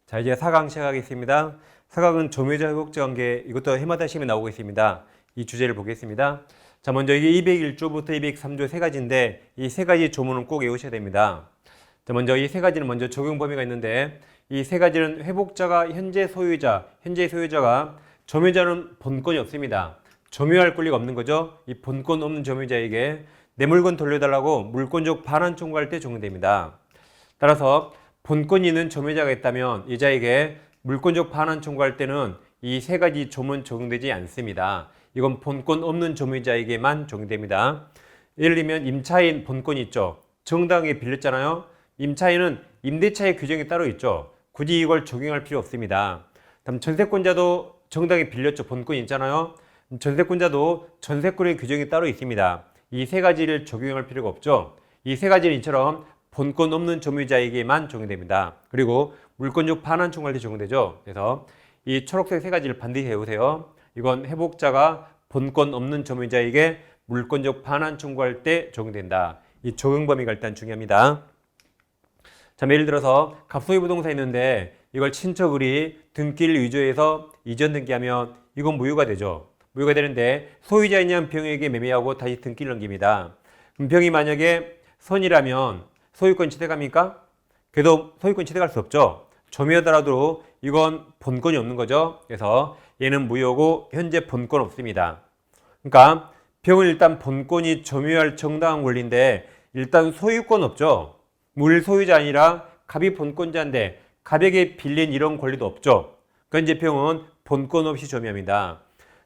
자, 이제 사강 시작하겠습니다. 사강은 조묘자 회복자 관계, 이것도 해마다 시험에 나오고 있습니다. 이 주제를 보겠습니다. 자, 먼저 이게 201조부터 203조 세 가지인데 이 세 가지 조문은 꼭 외우셔야 됩니다. 자, 먼저 이 세 가지는 먼저 적용 범위가 있는데 이 세 가지는 회복자가 현재 소유자가 조묘자는 본권이 없습니다. 조묘할 권리가 없는 거죠. 이 본권 없는 조묘자에게 내 물건 돌려달라고 물권적 반환 청구할 때 적용됩니다. 따라서 본권이 있는 조묘자가 있다면 이자에게 물권적 반환 청구할 때는 이 세 가지 조문 적용되지 않습니다. 이건 본권 없는 조묘자에게만 적용됩니다. 예를 들면 임차인 본권이 있죠. 정당하게 빌렸잖아요. 임차인은 임대차의 규정이 따로 있죠. 굳이 이걸 적용할 필요 없습니다. 다음 전세권자도 정당하게 빌렸죠. 본권이 있잖아요. 전세권자도 전세권의 규정이 따로 있습니다. 이 세 가지를 적용할 필요가 없죠. 이 세 가지는 이처럼 본권 없는 조묘자에게만 적용됩니다. 그리고 물권적 반환 청구할 때 적용되죠. 그래서 이 초록색 세 가지를 반드시 외우세요. 이건 회복자가 본권 없는 조묘자에게 물권적 반환 청구할 때 적용된다. 이 적용 범위가 일단 중요합니다. 자, 예를 들어서 갑소유 부동산 있는데 이걸 친척을이 등기를 위조해서 이전 등기하면 이건 무효가 되죠. 무효가 되는데 소유자인 양 병에게 매매하고 다시 등기를 넘깁니다. 그럼 병이 만약에 선이라면 소유권 취득합니까? 그래도 소유권 취득할 수 없죠. 조묘하더라도 이건 본권이 없는 거죠. 그래서 얘는 무효고 현재 본권 없습니다. 그러니까 병은 일단 본권이 조묘할 정당한 권리인데 일단 소유권 없죠. 물 소유자 아니라 갑이 본권자인데 갑에게 빌린 이런 권리도 없죠. 그러니까 이제 병은 본권 없이 조묘합니다.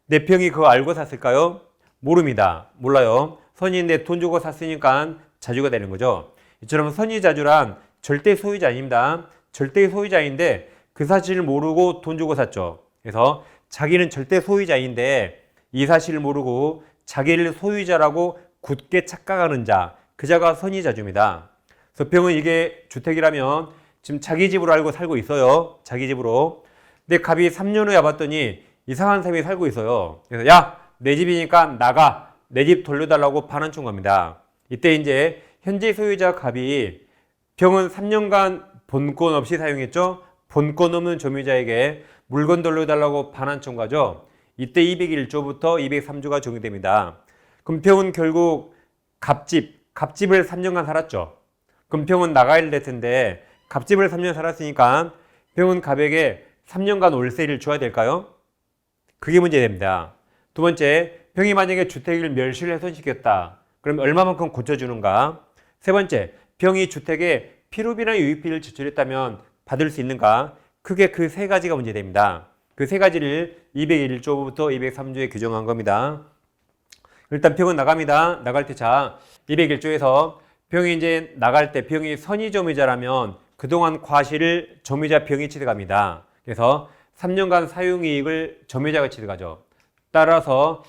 내 병이 그거 알고 샀을까요? 모릅니다. 몰라요. 선인데 돈 주고 샀으니까 자주가 되는 거죠. 이처럼 선의자주란 절대 소유자 아닙니다. 절대 소유자인데 그 사실을 모르고 돈 주고 샀죠. 그래서 자기는 절대 소유자인데 이 사실을 모르고 자기를 소유자라고 굳게 착각하는 자, 그 자가 선의자주입니다. 그래서 병은 이게 주택이라면 지금 자기 집으로 알고 살고 있어요. 자기 집으로. 근데 갑이 3년 후에 와봤더니 이상한 사람이 살고 있어요. 그래서 야, 내 집이니까 나가. 내 집 돌려달라고 반환 청구합니다. 이때 이제 현재 소유자 갑이 병은 3년간 본권 없이 사용했죠. 본권 없는 조묘자에게 물건 돌려달라고 반환 청구하죠. 이때 201조부터 203조가 적용됩니다. 그럼 병은 결국 갑집을 3년간 살았죠. 그럼 병은 나가야 될 텐데 갑집을 3년 살았으니까 병은 갑에게 3년간 월세를 줘야 될까요? 그게 문제됩니다. 두 번째, 병이 만약에 주택을 멸실을 훼손시켰다. 그럼 얼마만큼 고쳐주는가? 세 번째, 병이 주택에 피로비나 유익비를 지출했다면 받을 수 있는가? 크게 그 세 가지가 문제됩니다. 그 세 가지를 201조부터 203조에 규정한 겁니다. 일단 병은 나갑니다. 나갈 때 자, 201조에서 병이 이제 나갈 때 병이 선의조묘자라면 그동안 과실을 조묘자 병이 취득합니다. 그래서 3년간 사용이익을 조묘자가 취득하죠. 따라서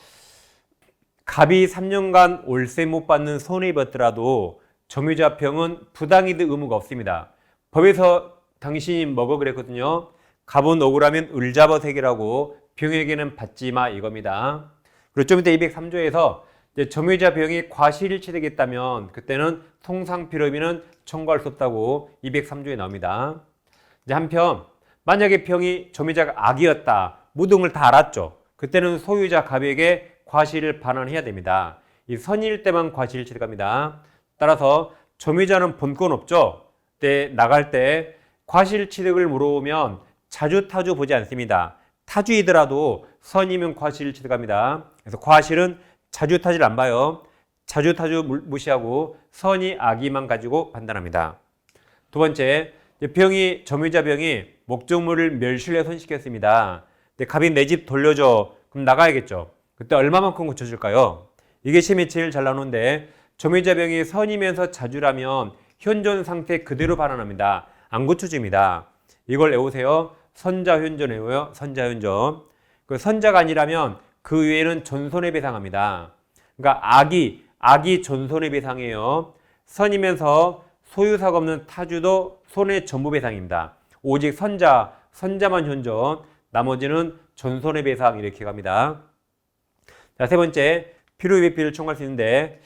갑이 3년간 월세 못 받는 손해입었더라도 조묘자 병은 부당이득 의무가 없습니다. 법에서 당신이 뭐고 그랬거든요. 갑은 억울하면 을잡아세계라고 병에게는 받지 마 이겁니다. 그리고 좀 이따 203조에서 조묘자 병이 과실을 취득했다면 그때는 통상피로비는 청구할 수 없다고 203조에 나옵니다. 이제 한편 만약에 병이 조묘자가 악이었다. 무등을 다 알았죠. 그때는 소유자 갑에게 과실을 반환해야 됩니다. 이 선일 때만 과실을 취득합니다. 따라서 조묘자는 본권 없죠. 그때 나갈 때 과실 취득을 물어보면 자주 보지 않습니다. 타주이더라도 선이면 과실을 취득합니다. 그래서 과실은 자주타주를 안 봐요. 자주타주 무시하고 선이 악의만 가지고 판단합니다. 두 번째, 조묘자 병이 목적물을 멸실훼손시켰습니다. 근데 갑이 내 집 돌려줘. 그럼 나가야겠죠. 그때 얼마만큼 고쳐줄까요? 이게 시험에 제일 잘 나오는데 조묘자 병이 선이면서 자주라면 현존 상태 그대로 반환합니다. 안 고쳐줍니다. 이걸 외우세요. 선자현존 외워요. 선자현존. 그 선자가 아니라면 그 외에는 전손해배상합니다. 그러니까 악이 전손해배상이에요. 선이면서 소유사가 없는 타주도 손해전부배상입니다. 오직 선자만 현존, 나머지는 전손해배상 이렇게 갑니다. 자, 세 번째, 필요이백비를 청구할 수 있는데,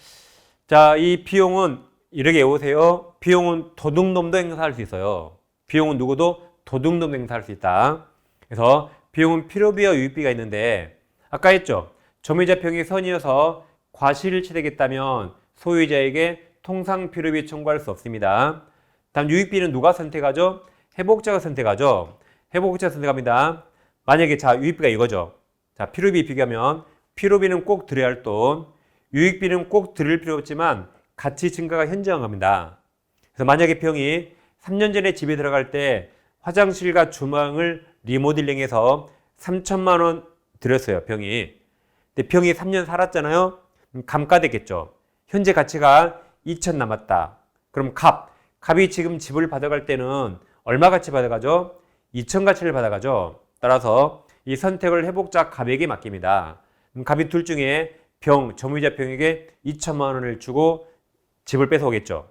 자, 이 비용은 이렇게 외우세요. 비용은 도둑놈도 행사할 수 있어요. 비용은 누구도 도둑놈 행사할 수 있다. 그래서 비용은 필요비와 유익비가 있는데 아까 했죠. 점유자평이 선이어서 과실치되겠다면 소유자에게 통상 필요비 청구할 수 없습니다. 다음 유익비는 누가 선택하죠? 회복자가 선택하죠. 회복자가 선택합니다. 만약에 자 유익비가 이거죠. 자 필요비 비교하면 필요비는 꼭 들여야 할 돈, 유익비는 꼭 들을 필요 없지만 가치 증가가 현저한 겁니다. 그래서 만약에 병이 3년 전에 집에 들어갈 때 화장실과 주방을 리모델링해서 3천만 원 들였어요. 병이. 근데 병이 3년 살았잖아요. 감가됐겠죠. 현재 가치가 2천 남았다. 그럼 값이 지금 집을 받아갈 때는 얼마 가치 받아가죠? 2천 가치를 받아가죠. 따라서 이 선택을 회복자 갑에게 맡깁니다. 갑이 둘 중에 점유자 병에게 2천만 원을 주고 집을 뺏어오겠죠.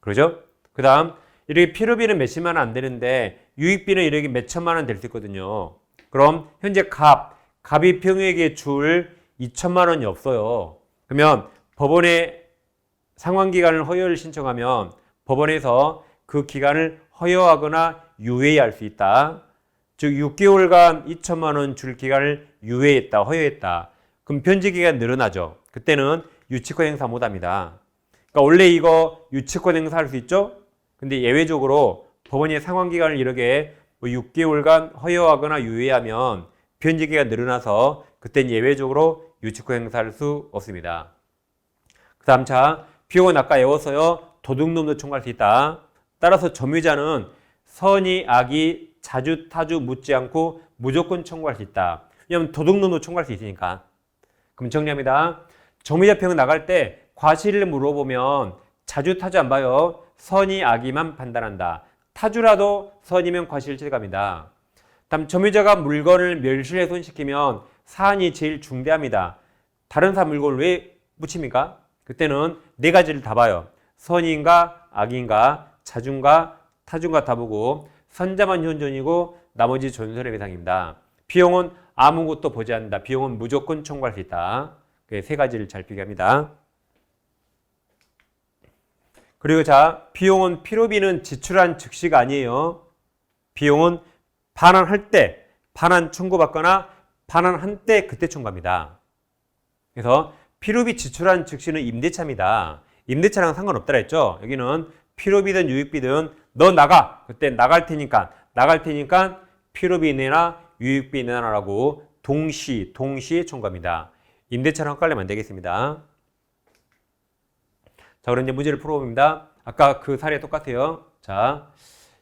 그러죠? 그 다음 이렇게 필요비는 몇십만 원 안 되는데 유익비는 이렇게 몇천만 원 될 수 있거든요. 그럼 현재 갑이 병에게 줄 2천만 원이 없어요. 그러면 법원에 상환기간을 허여를 신청하면 법원에서 그 기간을 허여하거나 유예할 수 있다. 즉 6개월간 2천만 원 줄 기간을 유예했다, 허여했다. 그럼 변제기간 늘어나죠. 그때는 유치권 행사 못합니다. 그러니까 원래 이거 유치권 행사할 수 있죠. 근데 예외적으로 법원이 상환기간을 이렇게 6개월간 허여하거나 유예하면 변제기가 늘어나서 그땐 예외적으로 유치권 행사할 수 없습니다. 그 다음 비용은 아까 외웠어요. 도둑놈도 청구할 수 있다. 따라서 점유자는 선의, 악의, 자주, 타주 묻지 않고 무조건 청구할 수 있다. 왜냐하면 도둑놈도 청구할 수 있으니까. 그럼 정리합니다. 점유자평 나갈 때 과실을 물어보면 자주, 타주 안 봐요. 선의, 악의만 판단한다. 타주라도 선이면 과실치대갑니다. 다음 점유자가 물건을 멸실훼손시키면 사안이 제일 중대합니다. 다른 사람 물건을 왜 묻힙니까? 그때는 네 가지를 다 봐요. 선인가 악인가 자중가 타중가 다 보고 선자만 현존이고 나머지 존손의 배상입니다. 비용은 아무것도 보지 않는다. 비용은 무조건 청구할 수 있다. 세 가지를 잘 비교합니다. 그리고 비용은 필요비는 지출한 즉시가 아니에요. 비용은 반환할 때, 반환 청구받거나 반환한 때 그때 청구합니다. 그래서 필요비 지출한 즉시는 임대차입니다. 임대차랑 상관없다라 했죠. 여기는 필요비든 유익비든 너 나가. 그때 나갈 테니까 필요비 내나 유익비 내놔라고 동시에 청구합니다. 임대차랑 헷갈리면 안 되겠습니다. 자, 그럼 이제 문제를 풀어봅니다. 아까 그 사례 똑같아요. 자,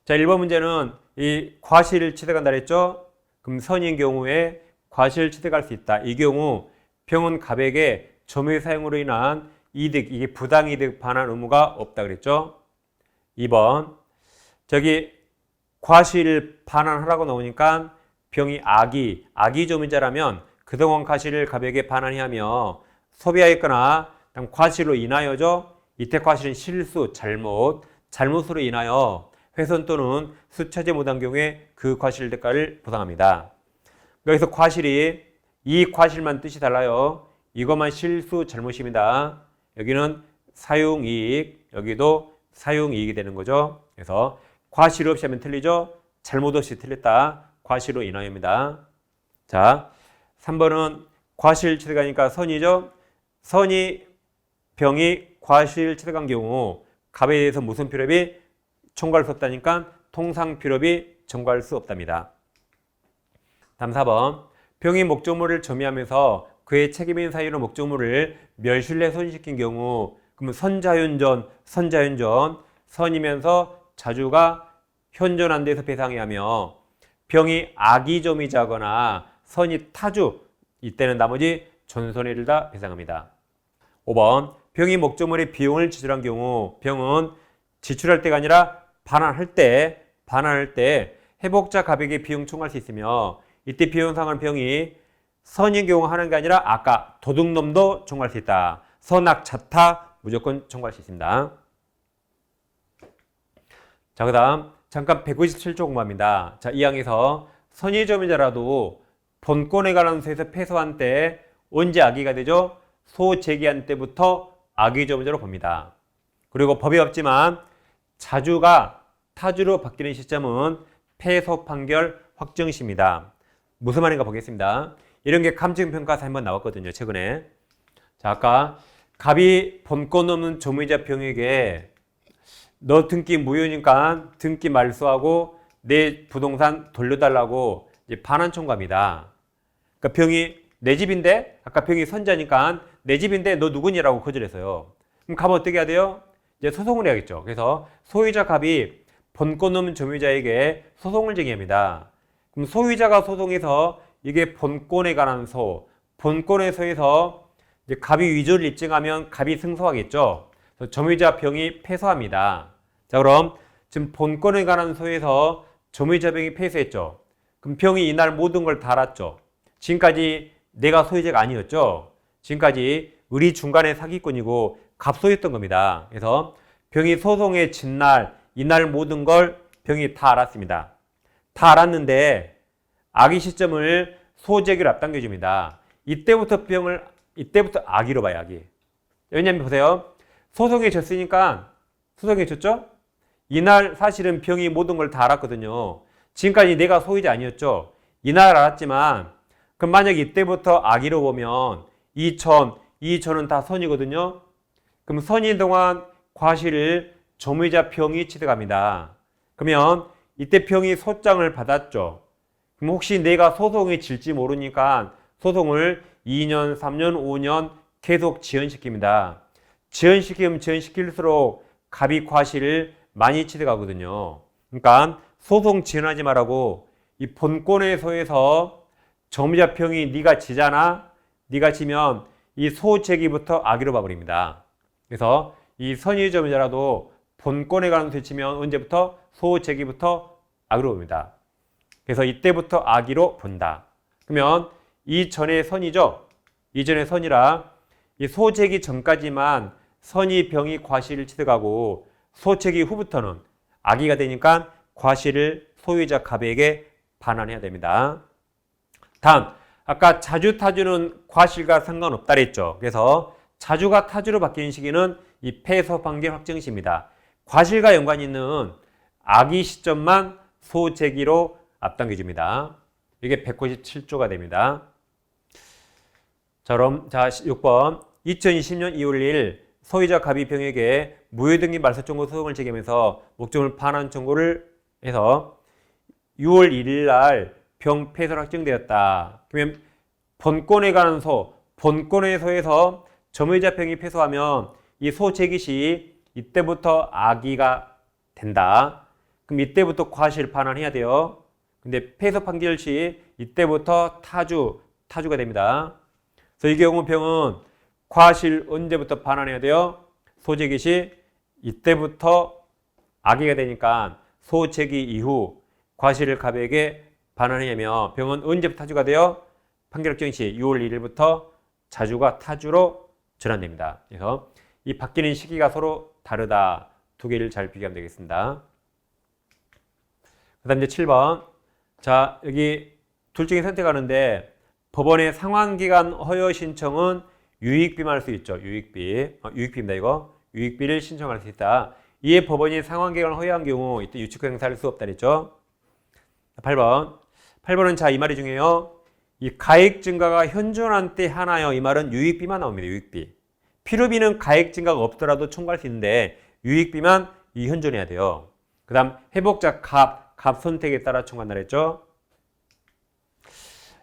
1번 문제는 이 과실 취득한다 그랬죠? 그럼 선인 경우에 과실 취득할 수 있다. 이 경우 병은 갑에게 점유 사용으로 인한 이득, 이게 부당이득 반환 의무가 없다 그랬죠? 2번, 과실 반환하라고 나오니까 병이 악의 점유자라면 그동안 과실을 갑에게 반환해야 하며 소비하였거나 과실로 인하여죠. 이때 과실은 실수, 잘못으로 인하여 훼손 또는 수차지 못한 경우에 그 과실 대가를 보상합니다. 여기서 과실이 이 과실만 뜻이 달라요. 이것만 실수, 잘못입니다. 여기는 사용이익, 여기도 사용이익이 되는 거죠. 그래서 과실 없이 하면 틀리죠. 잘못 없이 틀렸다. 과실로 인하여입니다. 자, 3번은 과실 취득하니까 선이죠. 선이 병이 과실 취득한 경우 갑에 대해서 무슨 필요비 청구할 수 없다니까 통상 필요비 청구할 수 없답니다. 다음 4번 병이 목적물을 점유하면서 그의 책임인 사유로 목적물을 멸실훼손시킨 경우 그러면 선자현전 선이면서 자주가 현존한 데서 배상해야 하며 병이 악의점이자거나 선이 타주 이때는 나머지 존손해를 다 배상합니다. 5번 병이 목적물의 비용을 지출한 경우 병은 지출할 때가 아니라 반환할 때 회복자 갑에게 비용 청구할 수 있으며 이때 비용상은 병이 선인 경우 하는 게 아니라 아까 도둑놈도 청구할 수 있다. 선악 자타 무조건 청구할 수 있습니다. 자, 그 다음 잠깐 197조 공부합니다. 자, 이 항에서 선의점유자라도 본권에 관한 소에서 패소한 때 언제 악의가 되죠? 소재기한 때부터 악의점유자로 봅니다. 그리고 법이 없지만 자주가 타주로 바뀌는 시점은 패소 판결 확정시입니다. 무슨 말인가 보겠습니다. 이런 게 감정평가에서 한번 나왔거든요. 최근에. 자, 아까 갑이 본권 넘는 조무이자 병에게 너 등기 무효니까 등기 말소하고 내 부동산 돌려달라고 이제 반환 청구합니다. 그러니까 병이 내 집인데 아까 병이 선자니까 내 집인데 너 누구니라고 거절했어요. 그럼 갑은 어떻게 해야 돼요? 이제 소송을 해야겠죠. 그래서 소유자 갑이 본권 넘는 조무이자에게 소송을 제기합니다. 그럼 소유자가 소송해서 이게 본권에 관한 본권의 소에서 이제 갑이 위조를 입증하면 갑이 승소하겠죠. 그래서 조무이자 병이 패소합니다. 자, 그럼 지금 본권에 관한 소에서 조무이자 병이 패소했죠. 그럼 병이 이날 모든 걸 다 알았죠. 지금까지 내가 소유자가 아니었죠. 지금까지 을이 중간에 사기꾼이고 갑소였던 겁니다. 그래서 병이 소송의 진날, 이날 모든 걸 병이 다 알았습니다. 다 알았는데 악의 시점을 소제기로 앞당겨줍니다. 이때부터 악의로 봐요, 악의. 왜냐면 보세요. 소송에 졌으니까, 소송에 졌죠? 이날 사실은 병이 모든 걸 다 알았거든요. 지금까지 내가 소유자 아니었죠? 이날 알았지만, 그럼 만약 이때부터 악의로 보면 2000은 다 선이거든요? 그럼 선인 동안 과실을 조무이자 병이 취득합니다. 그러면 이때 병이 소장을 받았죠. 그럼 혹시 내가 소송이 질지 모르니까 소송을 2년, 3년, 5년 계속 지연시킵니다. 지연시키면 지연시킬수록 갑이 과실을 많이 취득하거든요. 그러니까 소송 지연하지 말라고 이 본권의 소에서 조무이자 병이 네가 지잖아. 네가 지면 이 소제기부터 악의로 봐버립니다. 그래서 이 선의 조무이자라도 본권에 관한 소에 치면 언제부터? 소제기부터 악의로 봅니다. 그래서 이때부터 악의로 본다. 그러면 이전의 선이죠. 이전의 선이라 이 소제기 전까지만 선이 병이 과실을 취득하고 소제기 후부터는 악의가 되니까 과실을 소유자 갑에게 반환해야 됩니다. 다음, 아까 자주 타주는 과실과 상관없다 그랬죠. 그래서 자주가 타주로 바뀌는 시기는 이 패소 판결 확정시입니다. 과실과 연관이 있는 악의 시점만 소제기로 앞당겨줍니다. 이게 197조가 됩니다. 자, 그럼 6번 2020년 2월 1일 소유자 갑이 병에게 무효등기 말소 청구 소송을 제기하면서 목적물 반환 청구를 해서 6월 1일 날 병 패소가 확정되었다. 그러면 본권에 관한 본권의 소에서 조무이자 병이 패소하면 이 소제기 시 이때부터 악의가 된다. 그럼 이때부터 과실 반환해야 돼요. 근데 패소 판결 시 이때부터 타주가 됩니다. 그래서 이 경우 병은 과실 언제부터 반환해야 돼요? 소제기 시 이때부터 악의가 되니까 소제기 이후 과실을 갑에게 반환하면 병은 언제부터 타주가 돼요? 판결 확정 시 6월 1일부터 자주가 타주로 전환됩니다. 그래서 이 바뀌는 시기가 서로 다르다. 두 개를 잘 비교하면 되겠습니다. 그 다음 이제 7번. 자, 여기 둘 중에 선택하는데 법원의 상환기간 허여 신청은 유익비만 할 수 있죠. 유익비입니다, 이거. 유익비를 신청할 수 있다. 이에 법원이 상환기간을 허여한 경우 이때 유치권 행사할 수 없다 그랬죠. 8번은 자, 이 말이 중요해요. 이 가액 증가가 현존한 때 하나요. 이 말은 유익비만 나옵니다. 유익비. 필요비는 가액 증가가 없더라도 청구할 수 있는데 유익비만 이 현존해야 돼요. 그 다음 회복자 갑 선택에 따라 청구한다 그랬죠.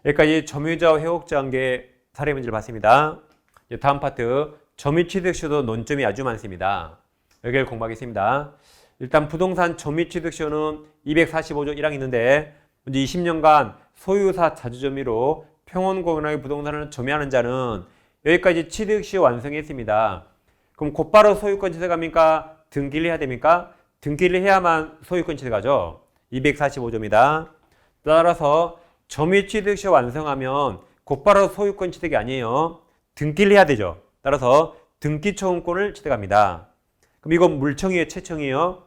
여기까지 점유자와 회복자 관계 사례 문제를 봤습니다. 이제 다음 파트 점유취득시효도 논점이 아주 많습니다. 여기를 공부하겠습니다. 일단 부동산 점유취득시효는 245조 1항이 있는데 먼저 20년간 소유사 자주점유로 평온공원하게 부동산을 점유하는 자는 여기까지 취득시효 완성했습니다. 그럼 곧바로 소유권 취득합니까? 등기를 해야 됩니까? 등기를 해야만 소유권 취득하죠. 245조입니다. 따라서 점유취득시효 완성하면 곧바로 소유권 취득이 아니에요. 등기를 해야 되죠. 따라서 등기청구권을 취득합니다. 그럼 이건 물청이에요, 채청이에요?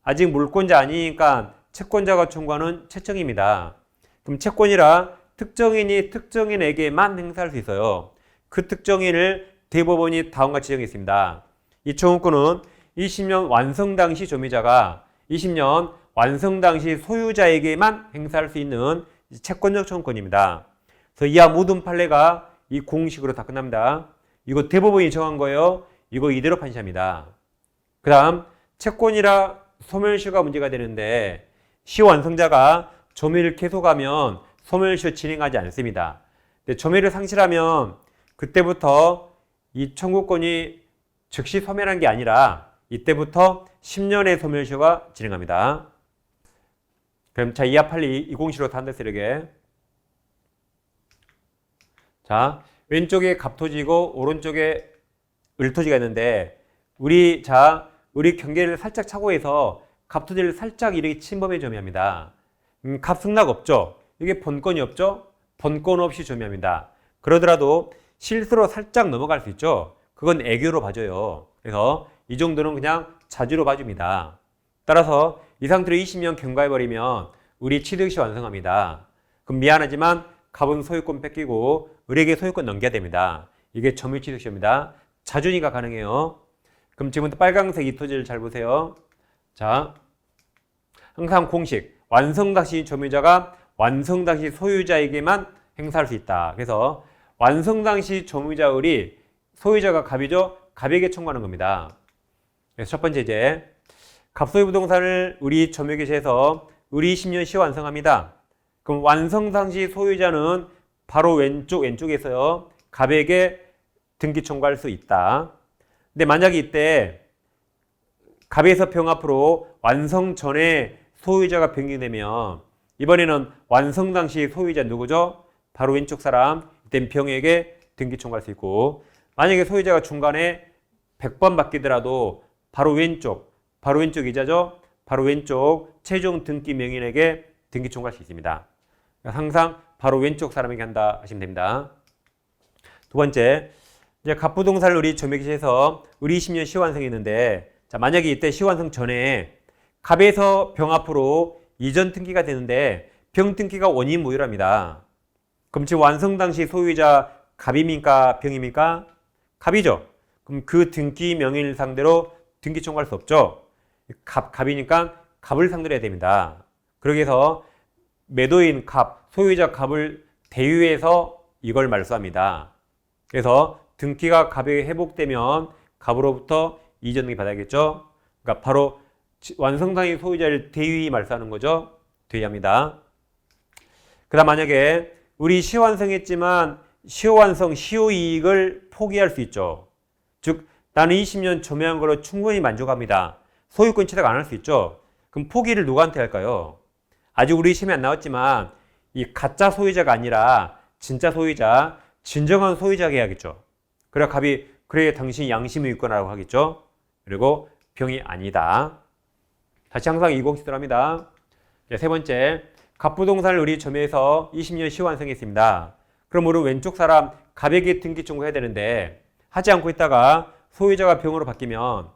아직 물권자 아니니까 채권자가 청구하는 채청입니다. 그럼 채권이라 특정인이 특정인에게만 행사할 수 있어요. 그 특정인을 대법원이 다음과 지정했습니다. 이 청구권은 20년 완성 당시 점유자가 20년 완성 당시 소유자에게만 행사할 수 있는 채권적 청구권입니다. 그래서 이하 모든 판례가 이 공식으로 다 끝납니다. 이거 대법원이 정한 거예요. 이거 이대로 판시합니다. 그 다음 채권이라 소멸시효가 문제가 되는데 시효완성자가 점유를 계속하면 소멸시효 진행하지 않습니다. 근데 점유를 상실하면 그때부터 이 청구권이 즉시 소멸한 게 아니라 이때부터 10년의 소멸시효가 진행합니다. 그럼 자, 이하 판례 이 공식으로 단대서 이렇게. 자, 왼쪽에 갑토지고 오른쪽에 을토지가 있는데 우리 경계를 살짝 착오해서 갑토지를 살짝 이렇게 침범해 점유합니다. 갑승낙 없죠? 이게 본권이 없죠? 본권 없이 점유합니다. 그러더라도 실수로 살짝 넘어갈 수 있죠? 그건 애교로 봐줘요. 그래서 이 정도는 그냥 자주로 봐줍니다. 따라서 이 상태로 20년 경과해버리면 우리 취득시 완성합니다. 그럼 미안하지만 갑은 소유권 뺏기고 을에게 소유권 넘겨야 됩니다. 이게 점유 취득시효입니다. 자주니까 가능해요. 그럼 지금부터 빨강색 이 토지를 잘 보세요. 자, 항상 공식 완성 당시 점유자가 완성 당시 소유자에게만 행사할 수 있다. 그래서 완성 당시 점유자 을이 소유자가 갑이죠. 갑에게 청구하는 겁니다. 그래서 첫 번째 이제 갑소유 부동산을 을이 점유계시해서 을이 10년 시 완성합니다. 그럼 완성 당시 소유자는 바로 왼쪽에 있어요. 갑에게 등기 청구할 수 있다. 근데 만약에 이때 갑에서 병 앞으로 완성 전에 소유자가 변경되면 이번에는 완성 당시 소유자 누구죠? 바로 왼쪽 사람. 이땐 병에게 등기 청구할 수 있고 만약에 소유자가 중간에 100번 바뀌더라도 바로 왼쪽 이자죠? 바로 왼쪽 최종 등기 명인에게 등기 청구할 수 있습니다. 항상 바로 왼쪽 사람에게 한다 하시면 됩니다. 두 번째, 이제 갑부동산을 우리 점유계시해서 을이 20년 시완성했는데 자, 만약에 이때 시완성 전에 갑에서 병 앞으로 이전 등기가 되는데 병 등기가 원인 무효랍니다. 그럼 지금 완성 당시 소유자 갑입니까? 병입니까? 갑이죠. 그럼 그 등기 명의를 상대로 등기 청구할 수 없죠. 갑이니까 갑을 상대로 해야 됩니다. 그러기 위해서 매도인 갑, 소유자 갑을 대유해서 이걸 말소합니다. 그래서 등기가 갑에게 회복되면 갑으로부터 이전 등기 받아야겠죠. 그러니까 바로 완성당의 소유자를 대유히 말소하는 거죠. 대유합니다. 그 다음 만약에 우리 시효완성했지만 시효완성, 시효이익을 포기할 수 있죠. 즉 나는 20년 점유한 걸로 충분히 만족합니다. 소유권 취득 안 할 수 있죠. 그럼 포기를 누구한테 할까요? 아직 우리 시험에 안 나왔지만 이 가짜 소유자가 아니라 진짜 소유자, 진정한 소유자에게 해야겠죠. 그래 갑이 그래 당신 양심이 있구나라고 하겠죠. 그리고 병이 아니다. 다시 항상 이 공식대로 합니다. 세 번째, 갑부동산을 우리 점유해서 20년 시완성했습니다. 그럼 우리 왼쪽 사람 갑에게 등기 청구해야 되는데 하지 않고 있다가 소유자가 병으로 바뀌면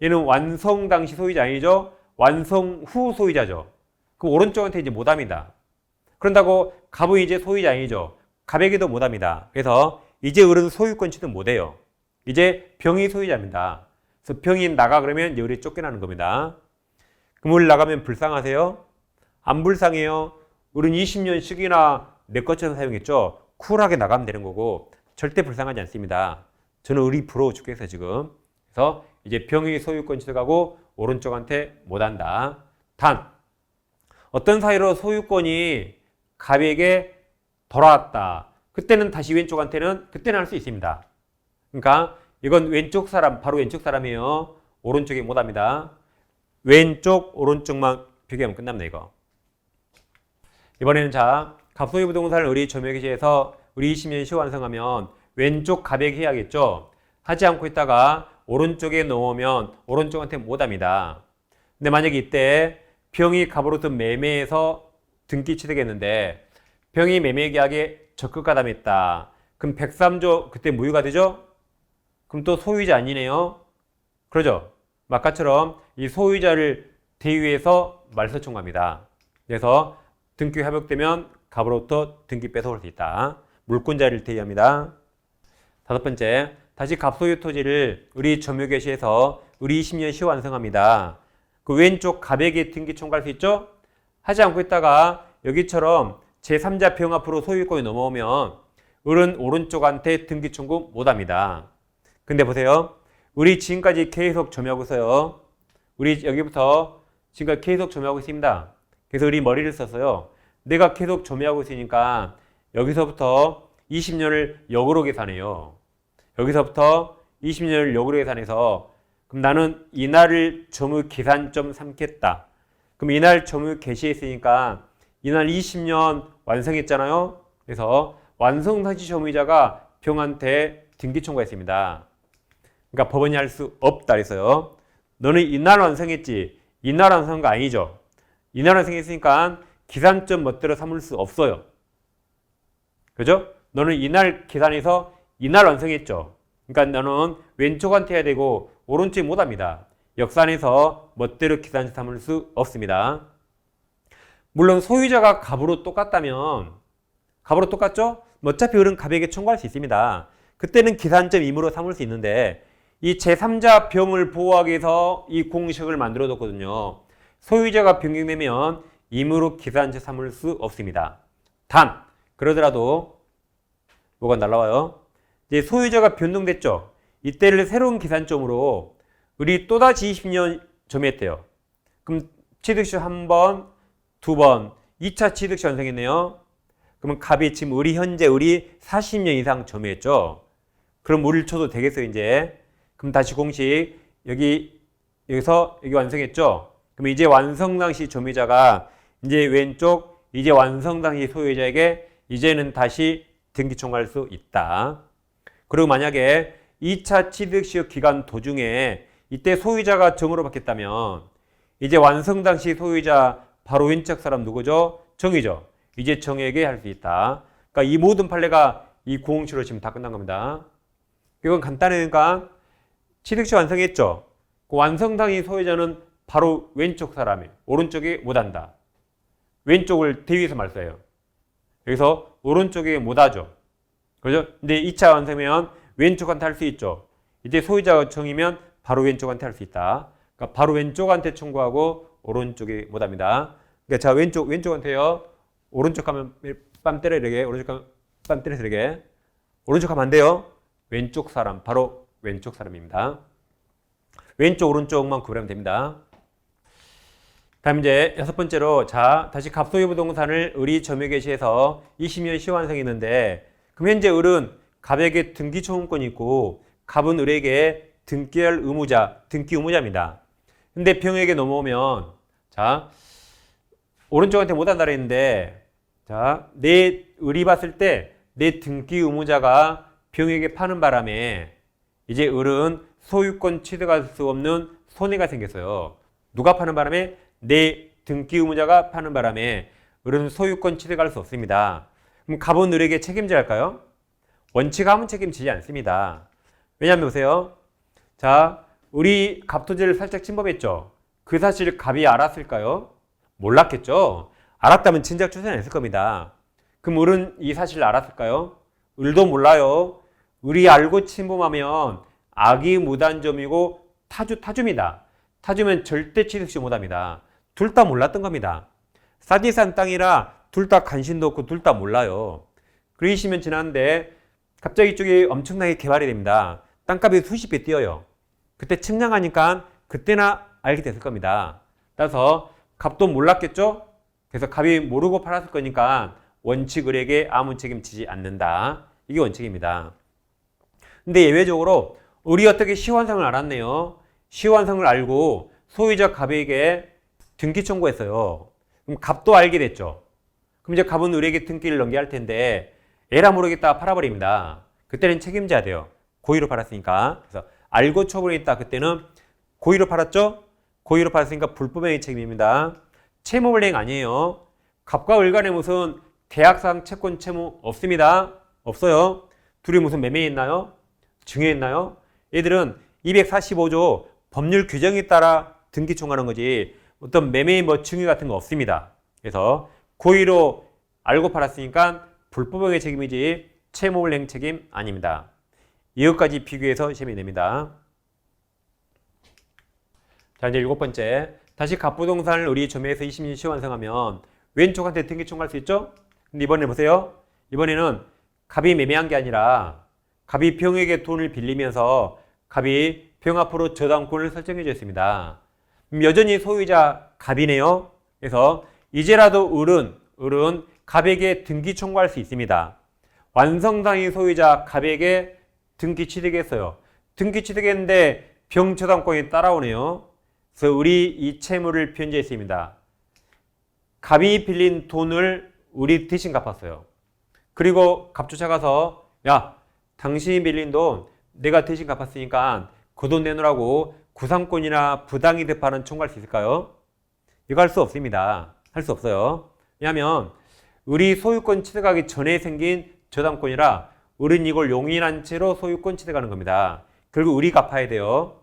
얘는 완성 당시 소유자 아니죠? 완성 후 소유자죠. 그럼 오른쪽한테 이제 못합니다. 그런다고 갑은 이제 소유자 아니죠? 갑에게도 못합니다. 그래서 이제 을은 소유권 취득 못해요. 이제 병이 소유자입니다. 그래서 병이 나가 그러면 을이 쫓겨나는 겁니다. 그럼 을 나가면 불쌍하세요? 안 불쌍해요. 을은 20년씩이나 내 것처럼 사용했죠. 쿨하게 나가면 되는 거고 절대 불쌍하지 않습니다. 저는 을이 부러워 죽겠어요 지금. 그래서 이제 병이 소유권 취득하고 오른쪽한테 못한다. 단 어떤 사유로 소유권이 갑에게 돌아왔다. 그때는 다시 왼쪽한테는 그때는 할 수 있습니다. 그러니까 이건 왼쪽 사람, 바로 왼쪽 사람이에요. 오른쪽에 못합니다. 왼쪽, 오른쪽만 비교하면 끝납니다. 이거. 이번에는 자, 갑소유 부동산을 우리 점유계시해서 우리 20년 시완성하면 왼쪽 갑에게 해야겠죠. 하지 않고 있다가 오른쪽에 놓으면 오른쪽한테 못합니다. 근데 만약에 이때 병이 갑으로부터 매매해서 등기 취득했는데 병이 매매계약에 적극 가담했다. 그럼 103조 그때 무효가 되죠? 그럼 또 소유자 아니네요. 그러죠? 아까처럼 이 소유자를 대유해서 말소 청구합니다. 그래서 등기 회복되면 갑으로부터 등기 뺏어올 수 있다. 물권자를 대유합니다. 다섯 번째, 다시 갑소유 토지를 우리 점유계시해서 우리 20년 시완성합니다. 그 왼쪽 갑에게 등기 청구할 수 있죠? 하지 않고 있다가 여기처럼 제3자 병 앞으로 소유권이 넘어오면 을은 오른쪽한테 등기 청구 못합니다. 근데 보세요. 우리 지금까지 계속 점유하고 있어요. 우리 여기부터 지금까지 계속 점유하고 있습니다. 그래서 우리 머리를 써서요. 내가 계속 점유하고 있으니까 여기서부터 20년을 역으로 계산해요. 여기서부터 20년을 역으로 계산해서 그럼 나는 이날을 점유 계산점 삼겠다. 그럼 이날 점유 개시했으니까 이날 20년 완성했잖아요. 그래서 완성상시 점유자가 병한테 등기 청구했습니다. 그러니까 법원이 할 수 없다 그랬어요. 너는 이날 완성했지. 이날 완성한 거 아니죠. 이날 완성했으니까 계산점 멋대로 삼을 수 없어요. 그죠? 너는 이날 계산해서 이날 완성했죠. 그러니까 너는 왼쪽한테 해야 되고 오른쪽이 못합니다. 역산해서 멋대로 계산점 삼을 수 없습니다. 물론 소유자가 갑으로 똑같다면 갑으로 똑같죠? 어차피 을은 갑에게 청구할 수 있습니다. 그때는 계산점 임으로 삼을 수 있는데 이 제3자 병을 보호하기 위해서 이 공식을 만들어 뒀거든요. 소유자가 변경되면 임으로 계산점 삼을 수 없습니다. 단 그러더라도 뭐가 날라와요? 이제 소유자가 변동됐죠. 이때를 새로운 계산점으로 을이 또다시 20년 점유했대요. 그럼 취득시 한 번, 두 번, 2차 취득시 완성했네요. 그러면 갑이 지금 현재 을이 40년 이상 점유했죠. 그럼 을을 쳐도 되겠어요, 이제. 그럼 다시 공식 여기서 여기 완성했죠. 그럼 이제 완성 당시 점유자가 이제 왼쪽 이제 완성 당시 소유자에게 이제는 다시 등기 청구할 수 있다. 그리고 만약에 2차 취득 시효 기간 도중에 이때 소유자가 정으로 바뀌었다면 이제 완성 당시 소유자 바로 왼쪽 사람 누구죠? 정이죠. 이제 정에게 할 수 있다. 그러니까 이 모든 판례가 이 구홍치로 지금 다 끝난 겁니다. 이건 간단하니까 취득시 완성했죠. 그 완성 당시 소유자는 바로 왼쪽 사람이에요. 오른쪽에 못한다. 왼쪽을 대위해서 말써요. 여기서 오른쪽에 못하죠. 그죠? 근데 2차 완성이면 왼쪽한테 할 수 있죠. 이제 소유자가 정이면 바로 왼쪽한테 할 수 있다. 그러니까 바로 왼쪽한테 청구하고 오른쪽에 못합니다. 그러니까 자 왼쪽한테요. 오른쪽 하면 빰 때려 이렇게 오른쪽 하면 빰 때려서 이렇게 오른쪽 하면 안 돼요. 왼쪽 사람 바로 왼쪽 사람입니다. 왼쪽 오른쪽만 구분하면 됩니다. 다음 이제 6번째로 자 다시 갑소유 부동산을 을이 점유 개시해서 20년 시효완성했는데 그럼 현재 을은 갑에게 등기 청구권이 있고 갑은 을에게 등기할 의무자, 등기 의무자입니다. 근데 병에게 넘어오면 자 오른쪽한테 못한다 그랬는데 자 내 을이 봤을 때 내 등기 의무자가 병에게 파는 바람에 이제 을은 소유권 취득할 수 없는 손해가 생겼어요. 누가 파는 바람에? 내 등기 의무자가 파는 바람에 을은 소유권 취득할 수 없습니다. 그럼 갑은 을에게 책임져야 할까요? 원칙함은 책임지지 않습니다. 왜냐하면 보세요. 자, 우리 갑토지를 살짝 침범했죠. 그 사실을 갑이 알았을까요? 몰랐겠죠. 알았다면 진작 추산했을 겁니다. 그럼 을은 이 사실을 알았을까요? 을도 몰라요. 을이 알고 침범하면 악의 무단점이고 타주입니다. 타주면 절대 취득시 못합니다. 둘 다 몰랐던 겁니다. 싸디산 땅이라 둘 다 관심도 없고 둘 다 몰라요. 그리고 20년 지났는데 갑자기 이쪽이 엄청나게 개발이 됩니다. 땅값이 수십 배 뛰어요. 그때 측량하니까 그때나 알게 됐을 겁니다. 따라서 갑도 몰랐겠죠? 그래서 갑이 모르고 팔았을 거니까 원칙 을에게 아무 책임지지 않는다. 이게 원칙입니다. 근데 예외적으로 을이 어떻게 시효완성을 알았네요. 시효완성을 알고 소유자 갑에게 등기 청구했어요. 그럼 갑도 알게 됐죠. 그럼 이제 갑은 을에게 등기를 넘겨야 할 텐데 에라 모르겠다 팔아버립니다. 그때는 책임져야 돼요. 고의로 팔았으니까. 그래서 알고 처분했다. 그때는 고의로 팔았죠? 고의로 팔았으니까 불법행위 책임입니다. 채무불이행 아니에요. 갑과 을 간에 무슨 계약상 채권 채무 없습니다. 없어요. 둘이 무슨 매매했나요? 증여했나요? 얘들은 245조 법률 규정에 따라 등기 청구하는 거지 어떤 매매 증여 같은 거 없습니다. 그래서 고의로 알고 팔았으니까 불법행위 책임이지 채무불이행 책임 아닙니다. 이것까지 비교해서 시험이 냅니다. 자 이제 7번째 다시 갑부동산을 우리 점유해서 20년 시완성하면 왼쪽한테 등기 청구할 수 있죠? 근데 이번에 보세요. 이번에는 갑이 매매한 게 아니라 갑이 병에게 돈을 빌리면서 갑이 병 앞으로 저당권을 설정해 줬습니다. 여전히 소유자 갑이네요. 그래서 이제라도 을은 갑에게 등기 청구할 수 있습니다. 완성상의 소유자 갑에게 등기 취득했어요. 등기 취득했는데 병 저당권이 따라오네요. 그래서 을이 이 채무를 변제했습니다. 갑이 빌린 돈을 을이 대신 갚았어요. 그리고 갑조차 가서 야, 당신이 빌린 돈 내가 대신 갚았으니까 그 돈 내놓으라고 구상권이나 부당이 대파는 청구할 수 있을까요? 이거 할 수 없습니다. 할 수 없어요. 왜냐하면 을이 소유권 취득하기 전에 생긴 저당권이라 을은 이걸 용인한 채로 소유권 취득하는 겁니다. 결국 을이 갚아야 돼요.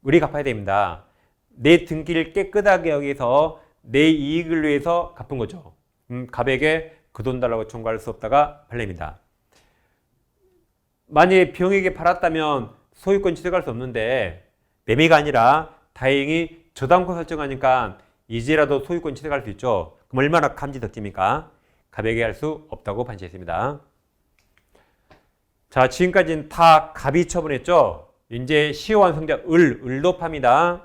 을이 갚아야 됩니다. 내 등기를 깨끗하게 하기 위해서 내 이익을 위해서 갚은 거죠. 갑에게 그 돈 달라고 청구할 수 없다가 판례입니다. 만약에 병에게 팔았다면 소유권 취득할 수 없는데 매매가 아니라 다행히 저당권 설정하니까 이제라도 소유권 취득할 수 있죠. 그럼 얼마나 감지덕지입니까? 갑에게 할 수 없다고 판시했습니다. 자, 지금까지는 다 갑이 처분했죠. 이제 시효완성자 을도 팝니다.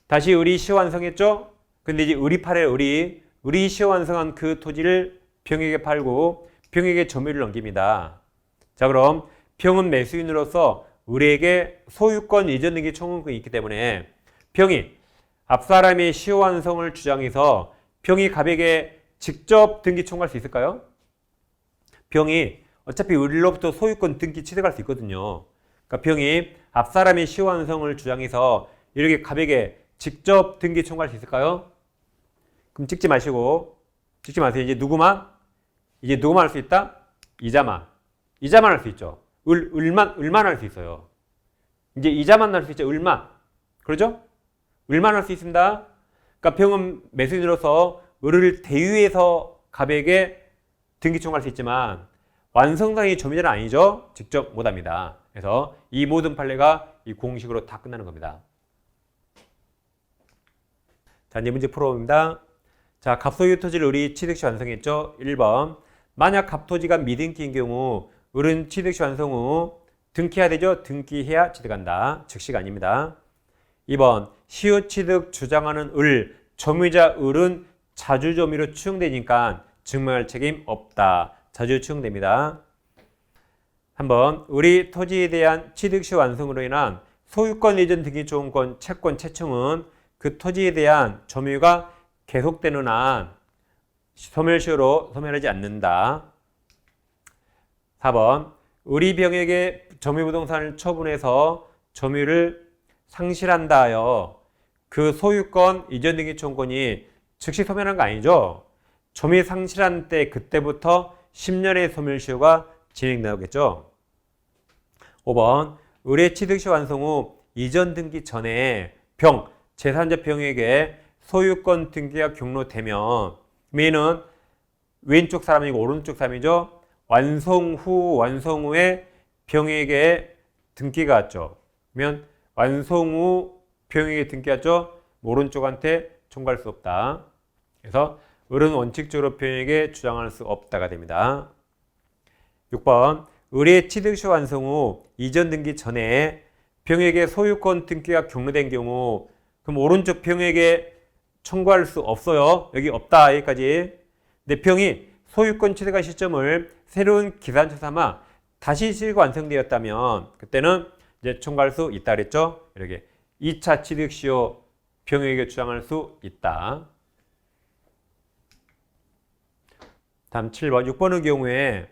다시 을이 시효완성했죠. 근데 이제 을이 팔아요. 을이 시효완성한 그 토지를 병에게 팔고 병에게 점유를 넘깁니다. 자, 그럼 병은 매수인으로서 을에게 소유권 이전 등기 청구권이 있기 때문에 병이 앞사람의 시효완성을 주장해서 병이 갑에게 직접 등기 청구할 수 있을까요? 병이 어차피 을로부터 소유권 등기 취득할 수 있거든요. 그러니까 병이 앞사람의 시효완성을 주장해서 이렇게 갑에게 직접 등기 청구할 수 있을까요? 그럼 찍지 마세요. 이제 누구만 할 수 있다? 이자만 할 수 있죠. 을만 할 수 있어요. 이제 이자만 할 수 있죠. 을만. 그러죠? 을만 할 수 있습니다. 그러니까 병은 매수인으로서 을을 대유해서 갑에게 등기 청구할 수 있지만 완성상의 점유자는 아니죠. 직접 못합니다. 그래서 이 모든 판례가 이 공식으로 다 끝나는 겁니다. 자, 이제 문제 풀어봅니다. 자, 갑소유 토지를 을이 취득시 완성했죠. 1번. 만약 갑토지가 미등기인 경우 을은 취득시 완성 후 등기해야 되죠. 등기해야 취득한다. 즉시가 아닙니다. 2번. 시효 취득 주장하는 을, 점유자 을은 자주점유로 추정되니까 증명할 책임 없다. 자주 추정됩니다. 3번. 을이 토지에 대한 취득시 완성으로 인한 소유권 이전 등기 초용권 채권 채청은 그 토지에 대한 점유가 계속되는 한 소멸시효로 소멸하지 않는다. 4번. 을이 병에게 점유부동산을 처분해서 점유를 상실한다 하여 그 소유권 이전 등기 청구권이 즉시 소멸한 거 아니죠? 점유 상실한 때 그때부터 10년의 소멸시효가 진행되겠죠. 5번. 을의 취득시 완성 후 이전 등기 전에 제3자 병에게 소유권 등기가 경로되면 얘는 왼쪽 사람이고 오른쪽 사람이죠. 완성 후에 병에게 등기가 왔죠. 그러면 완성 후 병에게 등기가 왔죠. 오른쪽한테 청구할 수 없다. 그래서 을은 원칙적으로 병에게 주장할 수 없다가 됩니다. 6번. 을의 취득시 완성 후 이전 등기 전에 병에게 소유권 등기가 경로된 경우 그럼 오른쪽 병에게 청구할 수 없어요. 여기 없다. 여기까지. 근데 병이 소유권 취득한 시점을 새로운 기산처 삼아 다시 취득 완성되었다면 그때는 이제 청구할 수 있다 그랬죠. 이렇게 2차 취득 시효 병에게 주장할 수 있다. 다음 7번. 6번의 경우에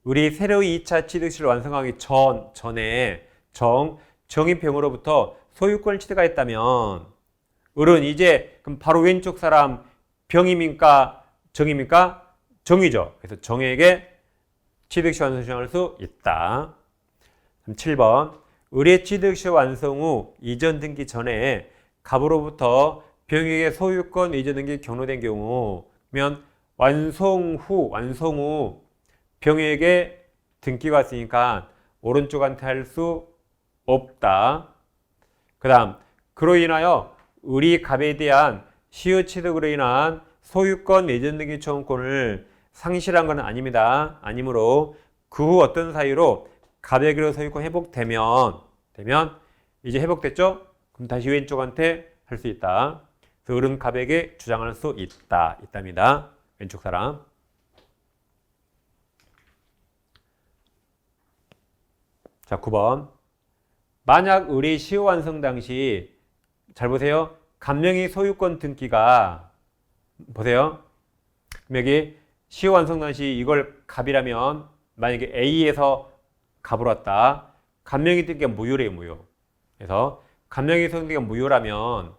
을이 새로이 2차 취득 시효를 완성하기 전에 정인병으로부터 소유권을 취득하였다면 을은 이제 그럼 바로 왼쪽 사람 병입니까? 정입니까? 정이죠. 그래서 정에게 취득시 완성 주장할 수 있다. 7번. 을의 취득시 완성 후 이전 등기 전에 갑으로부터 병에게 소유권 이전 등기 경로된 경우면 완성 후 병에게 등기가 왔으니까 오른쪽한테 할 수 없다. 그 다음 그로 인하여 우리 갑에 대한 시효 취득으로 인한 소유권 예전 등기 청구권을 상실한 것은 아닙니다. 아니므로 그 후 어떤 사유로 갑에게로 소유권 회복되면 이제 회복됐죠? 그럼 다시 왼쪽한테 할 수 있다. 그래서 을은 갑에게 주장할 수 있답니다. 왼쪽 사람. 자, 9번. 만약 을이 시효 완성 당시 잘 보세요. 갑명의 소유권 등기가 보세요. 그럼 여기 시효 완성 당시 이걸 갑이라면 만약에 A에서 갑으로 왔다. 갑명의 등기가 무효래요, 무효. 그래서 갑명의 등기가 무효라면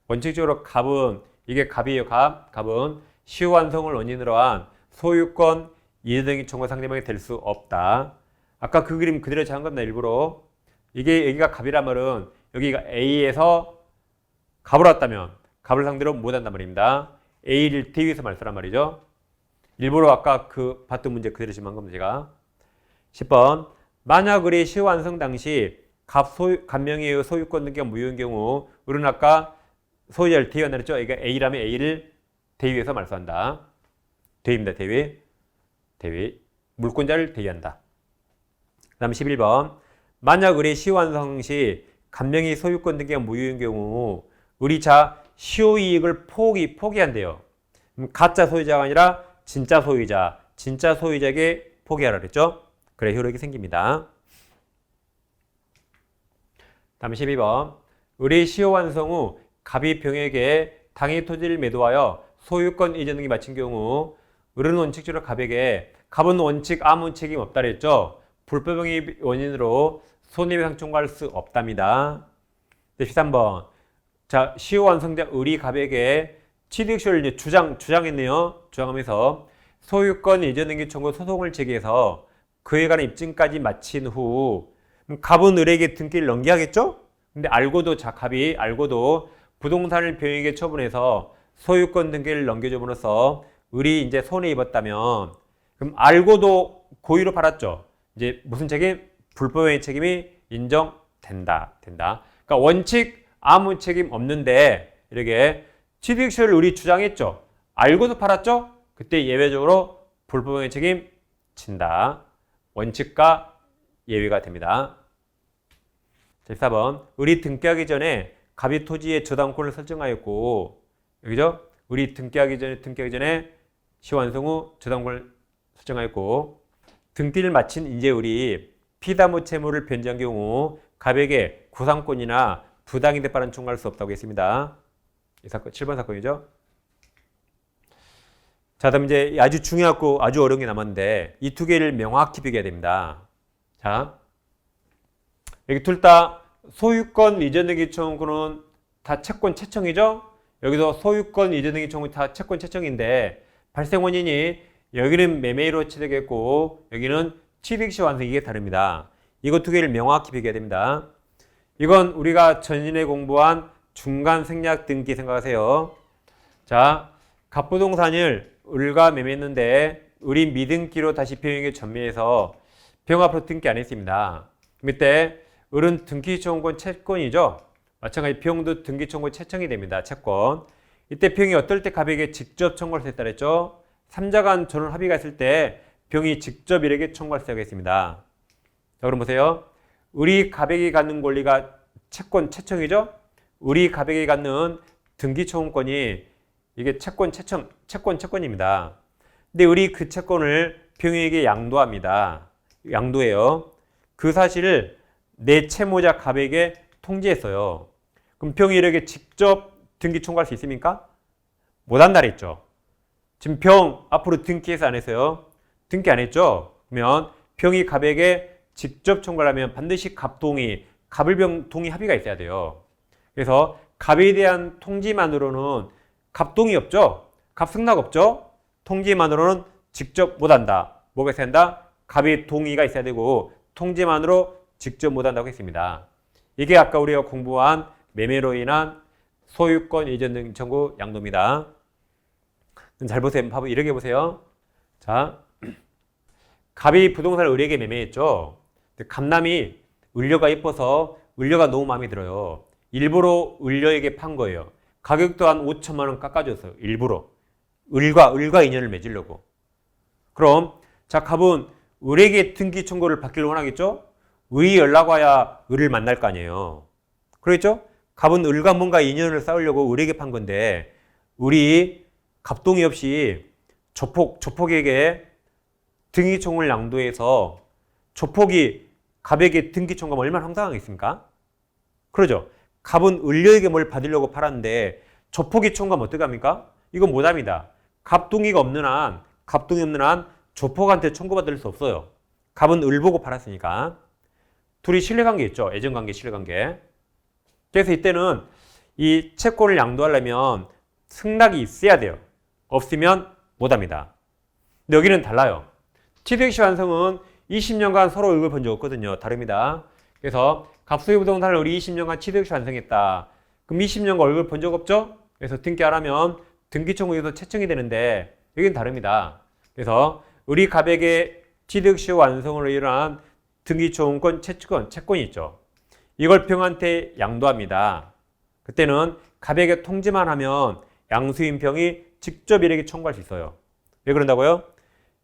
원칙적으로 갑은 이게 갑이에요, 갑은 시효 완성을 원인으로 한 소유권 이해등기 청구 상대방이 될 수 없다. 아까 그 그림 그대로 잡은 겁니다, 일부러. 이게 여기가 갑이란 말은 여기가 A에서 갑으로 왔다면 갑을 상대로 못한단 말입니다. A를 대위해서 말쓰란 말이죠. 일부러 아까 그 봤던 문제 그대로 심한 겁니다, 제가. 10번. 만약 을이 시효 완성 당시 갑명의 소유권 등기가 무효인 경우 을은 아까 소유자를 대위한다 그랬죠? 그러니까 A라면 A를 대위해서 말소한다. 대위입니다, 대위. 물권자를 대위한다. 그 다음 11번. 만약 을이 시효 완성 시 갑명의 소유권 등기가 무효인 경우 을이 시효 이익을 포기한대요. 가짜 소유자가 아니라 진짜 소유자에게 포기하라 그랬죠? 그래 효력이 생깁니다. 다음 12번. 을이 시효 완성 후 갑이 병에게 당의 토지를 매도하여 소유권 이전 등기 마친 경우 을은 원칙적으로 갑은 원칙 아무 책임 없다 그랬죠? 불법행위 원인으로 손해배상 청구할 수 없답니다. 13번. 자, 시효 완성자 을이 갑에게 취득시효를 주장했네요. 주장하면서 소유권 이전 등기 청구 소송을 제기해서 그에 관한 입증까지 마친 후 갑은 을에게 등기를 넘겨야겠죠? 근데 갑이 알고도 부동산을 병에게 처분해서 소유권 등기를 넘겨줌으로써 을이 이제 손해 입었다면 그럼 알고도 고의로 팔았죠. 이제 무슨 책임? 불법행위 책임이 인정된다. 그러니까 원칙 아무 책임 없는데 이렇게 취득시효를 을이 주장했죠. 알고도 팔았죠? 그때 예외적으로 불법행위 책임 진다. 원칙과 예외가 됩니다. 14번. 을이 등기하기 전에 갑이 토지의 저당권을 설정하였고 여기죠? 을이 등기하기 전에 시효 완성 후 저당권을 설정하였고 등기를 마친 이제 을이 피담보 채무를 변제한 경우 갑에게 구상권이나 부당이득 발언 청구할 수 없다고 했습니다. 이 사건 7번 사건이죠. 자, 다음 이제 아주 중요하고 아주 어려운 게 남았는데 이 두 개를 명확히 비교해야 됩니다. 자, 여기 둘 다 소유권 이전 등기 청구는 다 채권 채청이죠. 여기도 소유권 이전 등기 청구 다 채권 채청인데 발생 원인이 여기는 매매로 취득했고 여기는 취득시 완성 이게 다릅니다. 이거 두 개를 명확히 비교해야 됩니다. 이건 우리가 전인에 공부한 중간 생략 등기 생각하세요. 자, 갑부동산을 을과 매매했는데 을이 미등기로 다시 병에게 전매해서 병 앞으로 등기 안 했습니다. 이때 을은 등기청구권 채권이죠. 마찬가지 병도 등기청구권 채청이 됩니다. 채권. 이때 병이 어떨 때 갑에게 직접 청구할 수 있다 그랬죠. 3자 간 전원 합의가 있을 때 병이 직접 을에게 청구할 수 있습니다. 자, 그럼 보세요. 을이 갑에게 갖는 권리가 채권 채청이죠. 을이 갑에게 갖는 등기청구권이 이게 채권입니다. 근데 을이 그 채권을 병에게 양도합니다. 양도해요. 그 사실을 내 채무자 갑에게 통지했어요. 그럼 병이 을에게 직접 등기 청구할 수 있습니까? 못한다 그랬죠. 지금 병 앞으로 등기해서 안 했어요. 등기 안 했죠. 그러면 병이 갑에게 직접 청구를 하면 반드시 갑을 병 동의 합의가 있어야 돼요. 그래서 갑에 대한 통지만으로는 갑동의 없죠. 갑승낙 없죠. 통지만으로는 직접 못한다. 뭐가 있어야 한다? 갑의 동의가 있어야 되고 통지만으로 직접 못한다고 했습니다. 이게 아까 우리가 공부한 매매로 인한 소유권 이전 등기 청구 양도입니다. 잘 보세요. 한번 이렇게 보세요. 자, 갑이 부동산을 을에게 매매했죠. 갑남이 을려가 예뻐서 을려가 너무 마음에 들어요. 일부러 을녀에게 판 거예요. 가격도 한 5천만 원 깎아줬어요. 일부러. 을과 인연을 맺으려고. 그럼 자, 갑은 을에게 등기 청구를 받기를 원하겠죠? 을이 연락 와야 을을 만날 거 아니에요. 그렇죠? 갑은 을과 뭔가 인연을 쌓으려고 을에게 판 건데 을이 갑동의 없이 조폭에게 등기 청구를 양도해서 조폭이 갑에게 등기 청구하면 얼마나 황당하겠습니까? 그러죠? 갑은 을녀에게 뭘 받으려고 팔았는데 조폭이 청구하면 어떡합니까? 이건 못합니다. 갑동이 없는 한 조폭한테 청구받을 수 없어요. 갑은 을 보고 팔았으니까. 둘이 신뢰관계 있죠. 애정관계, 신뢰관계. 그래서 이때는 이 채권을 양도하려면 승낙이 있어야 돼요. 없으면 못합니다. 근데 여기는 달라요. 취득시 완성은 20년간 서로 얼굴 본 적 없거든요. 다릅니다. 그래서 갑수의 부동산을 우리 20년간 취득시 완성했다. 그럼 20년간 얼굴 본 적 없죠? 그래서 등기 안 하면 등기 청구에서 채청이 되는데 여기는 다릅니다. 그래서 우리 갑에게 취득시 완성으로 일어난 등기초음권 채권이 있죠. 이걸 병한테 양도합니다. 그때는 갑에게 통지만 하면 양수인평이 직접 일에게 청구할 수 있어요. 왜 그런다고요?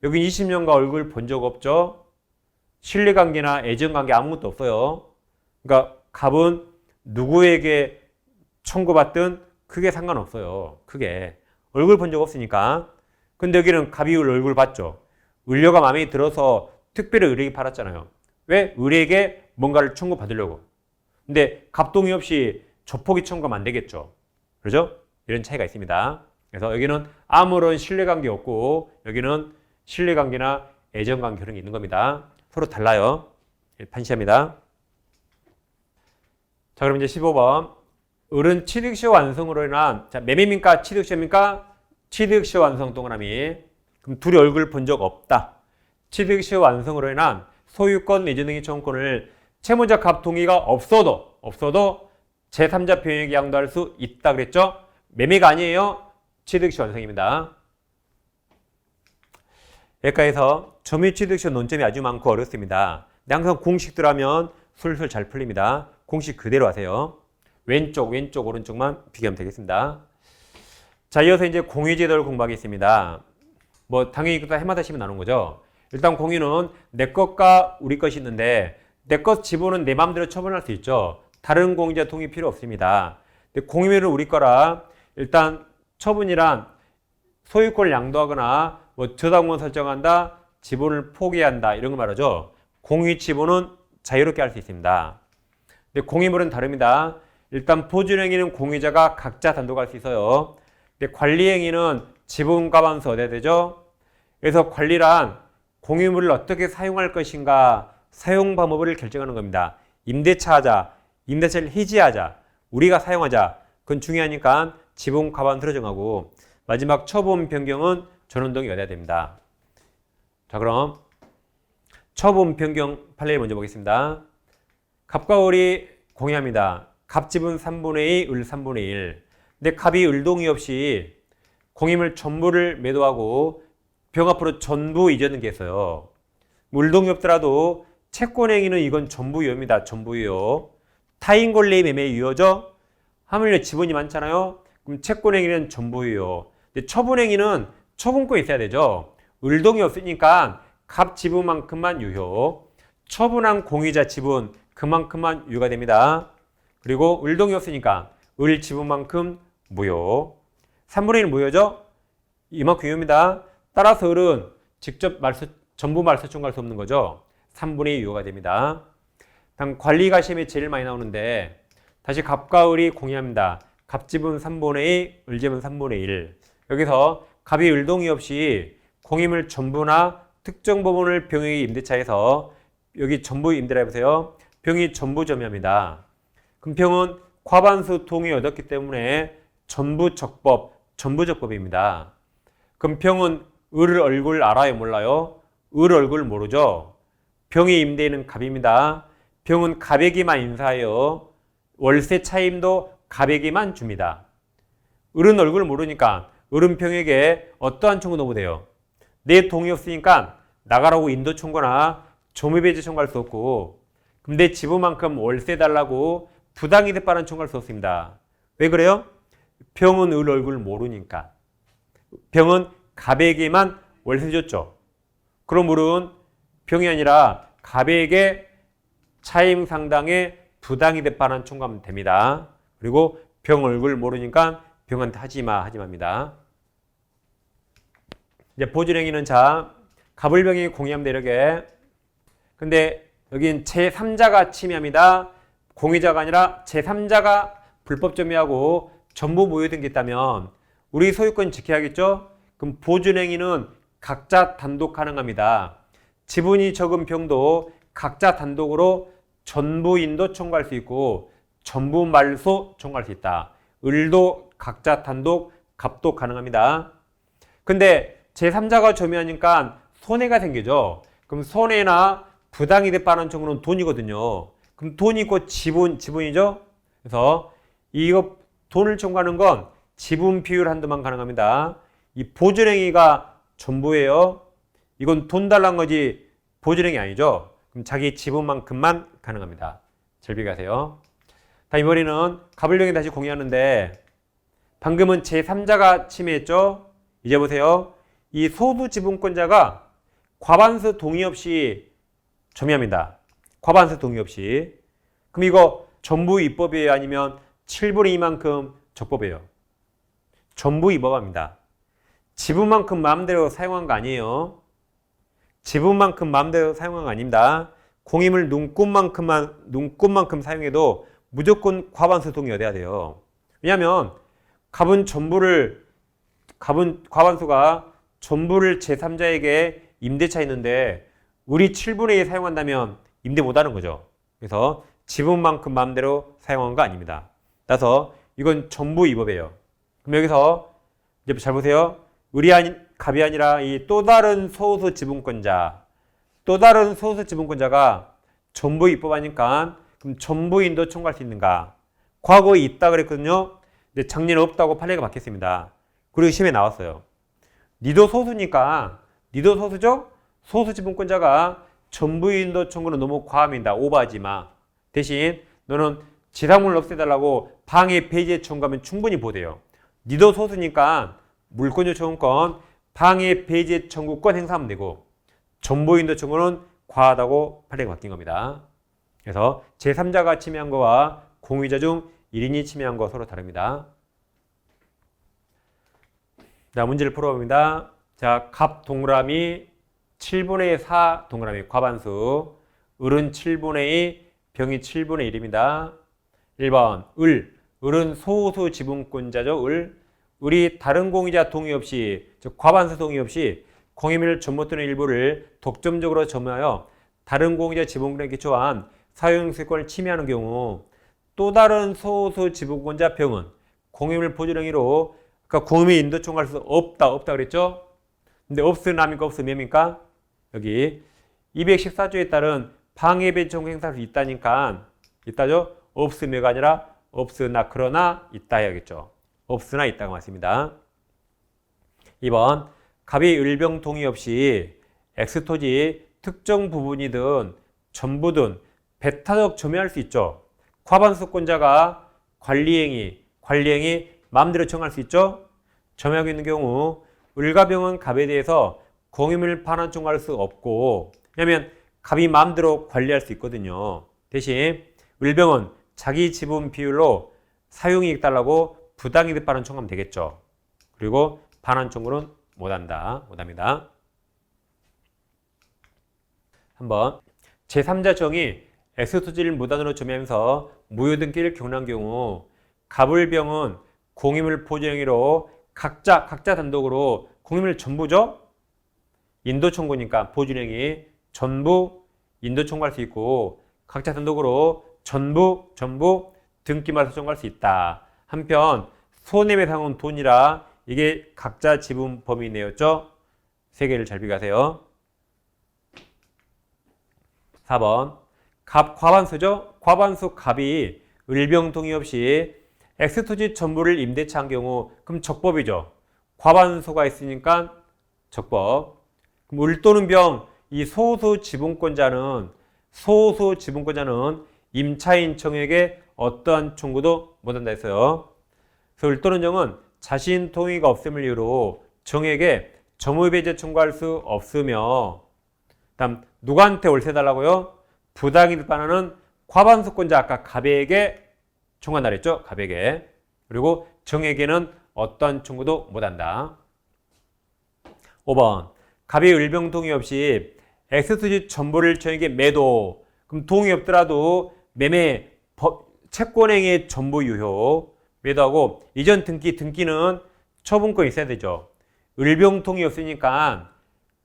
여기 20년간 얼굴 본 적 없죠? 신뢰관계나 애정관계 아무것도 없어요. 그러니까 갑은 누구에게 청구받든 크게 상관없어요. 크게. 얼굴 본 적 없으니까. 근데 여기는 갑이 얼굴 봤죠. 을녀가 마음에 들어서 특별히 을에게 팔았잖아요. 왜? 을에게 뭔가를 청구받으려고. 근데 갑동의 없이 조폭이 청구하면 안 되겠죠. 그렇죠? 이런 차이가 있습니다. 그래서 여기는 아무런 신뢰관계 없고 여기는 신뢰관계나 애정관계 그런 게 있는 겁니다. 서로 달라요. 판시합니다. 자, 그럼 이제 15번. 을은 취득시 완성으로 인한, 자, 매매입니까? 취득시입니까? 취득시 완성 동그라미. 그럼 둘이 얼굴 본 적 없다. 취득시 완성으로 인한 소유권 내지 등의 청구권을 채무자 갑 동의가 없어도 제3자 병에게 양도할 수 있다 그랬죠? 매매가 아니에요. 취득시 완성입니다. 여기까지서 점유 취득시 논점이 아주 많고 어렵습니다. 근데 항상 공식들 하면 술술 잘 풀립니다. 공식 그대로 하세요. 왼쪽, 오른쪽만 비교하면 되겠습니다. 자, 이어서 이제 공유제도를 공부하겠습니다. 뭐 당연히 그다 해마다 시면 나눈 거죠. 일단 공유는 내 것과 우리 것이 있는데 내 것 지분은 내 마음대로 처분할 수 있죠. 다른 공유자 동의 필요 없습니다. 근데 공유는 우리 거라 일단 처분이란 소유권을 양도하거나 뭐 저당권 설정한다, 지분을 포기한다 이런 거 말하죠. 공유 지분은 자유롭게 할 수 있습니다. 근데 공유물은 다릅니다. 일단 보존행위는 공유자가 각자 단독 할 수 있어요. 근데 관리행위는 지분 과반수 얻어야 되죠. 그래서 관리란 공유물을 어떻게 사용할 것인가 사용 방법을 결정하는 겁니다. 임대차 하자, 임대차를 해지하자, 우리가 사용하자. 그건 중요하니까 지분 과반수로 정하고 마지막 처분 변경은 전원동의 얻어야 됩니다. 자, 그럼 처분 변경 판례를 먼저 보겠습니다. 갑과 을이 공유합니다. 갑 지분 3분의 2, 을 3분의 1. 근데 갑이 을 동의 없이 공유물 전부를 매도하고 병 앞으로 전부 이전은 게 있어요. 을 동의 없더라도 채권행위는 이건 전부유효입니다. 전부유효. 타인 권리의 매매 유효죠? 하물며 지분이 많잖아요. 그럼 채권행위는 전부유효. 근데 처분행위는 처분권이 있어야 되죠. 을 동의 없으니까 갑 지분만큼만 유효. 처분한 공유자 지분 그만큼만 유효가 됩니다. 그리고 을 동의 없으니까 을 지분만큼 무효. 3분의 1 무효죠? 이만큼 유효입니다. 따라서 을은 직접 전부 말소 청구할 수 없는 거죠. 3분의 2 유효가 됩니다. 다음 관리가 시험에 제일 많이 나오는데 다시 갑과 을이 공유합니다. 갑 지분 3분의 2, 을 지분 3분의 1. 여기서 갑이 을 동의 없이 공유물 전부나 특정 부분을 병의 임대차에서 여기 전부 임대라 해보세요. 병이 전부 점유합니다. 그럼 병은 과반수 동의 얻었기 때문에 전부적법입니다. 그럼 병은 을 얼굴 알아요? 몰라요? 을 얼굴 모르죠? 병의 임대인은 갑입니다. 병은 갑에게만 인사해요. 월세 차임도 갑에게만 줍니다. 을은 얼굴 모르니까 을은 병에게 어떠한 청구도 못해요. 내 동의 없으니까 나가라고 인도 청구나 점유배제 청구할 수 없고 근데 지분만큼 월세 달라고 부당이득 반환 청구할 수 없습니다. 왜 그래요? 병은 을 얼굴 모르니까. 병은 갑에게만 월세 줬죠. 그럼 을은 병이 아니라 갑에게 차임 상당의 부당이득 반환 청구하면 됩니다. 그리고 병 얼굴 모르니까 병한테 하지마입니다. 이제 보증행위는 자, 갑을병이 공유하면 되려게. 근데 여긴 제3자가 침해합니다. 공유자가 아니라 제3자가 불법 점유하고 전부 무효된 게 있다면 우리 소유권 지켜야겠죠? 그럼 보증행위는 각자 단독 가능합니다. 지분이 적은 병도 각자 단독으로 전부 인도 청구할 수 있고 전부 말소 청구할 수 있다. 을도 각자 단독 갑도 가능합니다. 근데 제3자가 점유하니까 손해가 생기죠. 그럼 손해나 부당이득 반환 청구는 돈이거든요. 그럼 돈이 있고 지분이죠. 그래서 이거 돈을 청구하는 건 지분 비율 한도만 가능합니다. 이 보증행위가 전부예요. 이건 돈 달란 거지 보증행위 아니죠. 그럼 자기 지분만큼만 가능합니다. 잘 비교하세요. 다음 이번에는 갑을병이 다시 공유하는데 방금은 제3자가 침해했죠. 이제 보세요. 이 소수 지분권자가 과반수 동의 없이 점유합니다. 과반수 동의 없이. 그럼 이거 전부 위법이에요? 아니면 7분의 2만큼 적법이에요? 전부 위법합니다. 지분만큼 마음대로 사용한 거 아니에요. 지분만큼 마음대로 사용한 거 아닙니다. 공임을 눈꽃만큼 사용해도 무조건 과반수 동의여야 돼요. 왜냐하면 과반수가 전부를 제3자에게 임대차 있는데 우리 7분의 2 사용한다면 임대 못하는 거죠. 그래서 지분만큼 마음대로 사용한 거 아닙니다. 따라서 이건 전부 위법이에요. 그럼 여기서 이제 잘 보세요. 갑이 아니라 이 또 다른 소수 지분권자가 전부 위법하니까 그럼 전부 인도 청구할 수 있는가? 과거에 있다 그랬거든요. 근데 작년에 없다고 판례가 바뀌었습니다. 그리고 시험에 나왔어요. 니도 소수니까, 니도 소수죠? 소수 지분권자가 전부 인도 청구는 너무 과합니다. 오버하지 마. 대신 너는 지상물을 없애달라고 방해 폐지에 청구하면 충분히 보대요. 니도 소수니까 물권 요청권, 방해 폐지 청구권 행사하면 되고 전부 인도 청구는 과하다고 판례가 바뀐 겁니다. 그래서 제3자가 침해한 거와 공유자 중 1인이 침해한 거 서로 다릅니다. 자, 문제를 풀어봅니다. 자, 갑 동그라미 7분의 4 동그라미 과반수, 을은 7분의 2, 병이 7분의 1입니다. 1번 을은 소수 지분권자죠. 을이 다른 공유자 동의 없이, 즉 과반수 동의 없이 공유민을 전부 또는 일부를 독점적으로 점유하여 다른 공유자 지분권에 기초한 사용소유권을 침해하는 경우 또 다른 소수 지분권자 병은 공유민을 보존행위로 그러니까 공유민 인도 청구할 수 없다 그랬죠? 근데 없으나입니까? 없으면입니까? 여기 214조에 따른 방해배 청구 행사할 수 있다니까 있다죠? 없으며가 아니라 없으나 그러나 있다 해야겠죠. 없으나 있다가 맞습니다. 2번 갑이 을병 동의 없이 X토지 특정 부분이든 전부든 배타적 점유할 수 있죠. 과반수권자가 관리행위 마음대로 청할 수 있죠. 점유하고 있는 경우 을과 병은 갑에 대해서 공유물 반환 청구할 수 없고, 왜냐하면 갑이 마음대로 관리할 수 있거든요. 대신 을병은 자기 지분 비율로 사용이익 달라고 부당이득 반환 청구하면 되겠죠. 그리고 반환 청구는 못합니다. 한번 제3자 정이 X토지를 무단으로 점유하면서 무효등기를 경락한 경우 갑을병은 공유물 보존행위로 각자 단독으로 공유물 전부죠? 인도 청구니까 보존행위 전부 인도 청구할 수 있고 각자 단독으로 전부 등기 말소 청구할 수 있다. 한편 손해배상은 돈이라 이게 각자 지분 범위 내였죠? 세 개를 잘 비교하세요. 4번 갑 과반수죠? 과반수 갑이 을병 동의 없이 X토지 전부를 임대차 한 경우 그럼 적법이죠. 과반수가 있으니까 적법. 그럼 을 또는 병 이 소수 지분권자는 임차인 청에게 어떠한 청구도 못한다 했어요. 그래서 을도는 정은 자신 동의가 없음을 이유로 정에게 점의배제 청구할 수 없으며, 다음 누구한테 월세 달라고요? 부당이득 반환은 과반수권자 아까 갑에게 청구한다 그랬죠? 갑에게. 그리고 정에게는 어떠한 청구도 못한다. 5번 갑이 을병 동의 없이 X투지 전부를 정에게 매도. 그럼 동의 없더라도 매매 채권행위의 전부 유효 매도하고 이전 등기는 처분권 있어야 되죠. 을병 동의 없으니까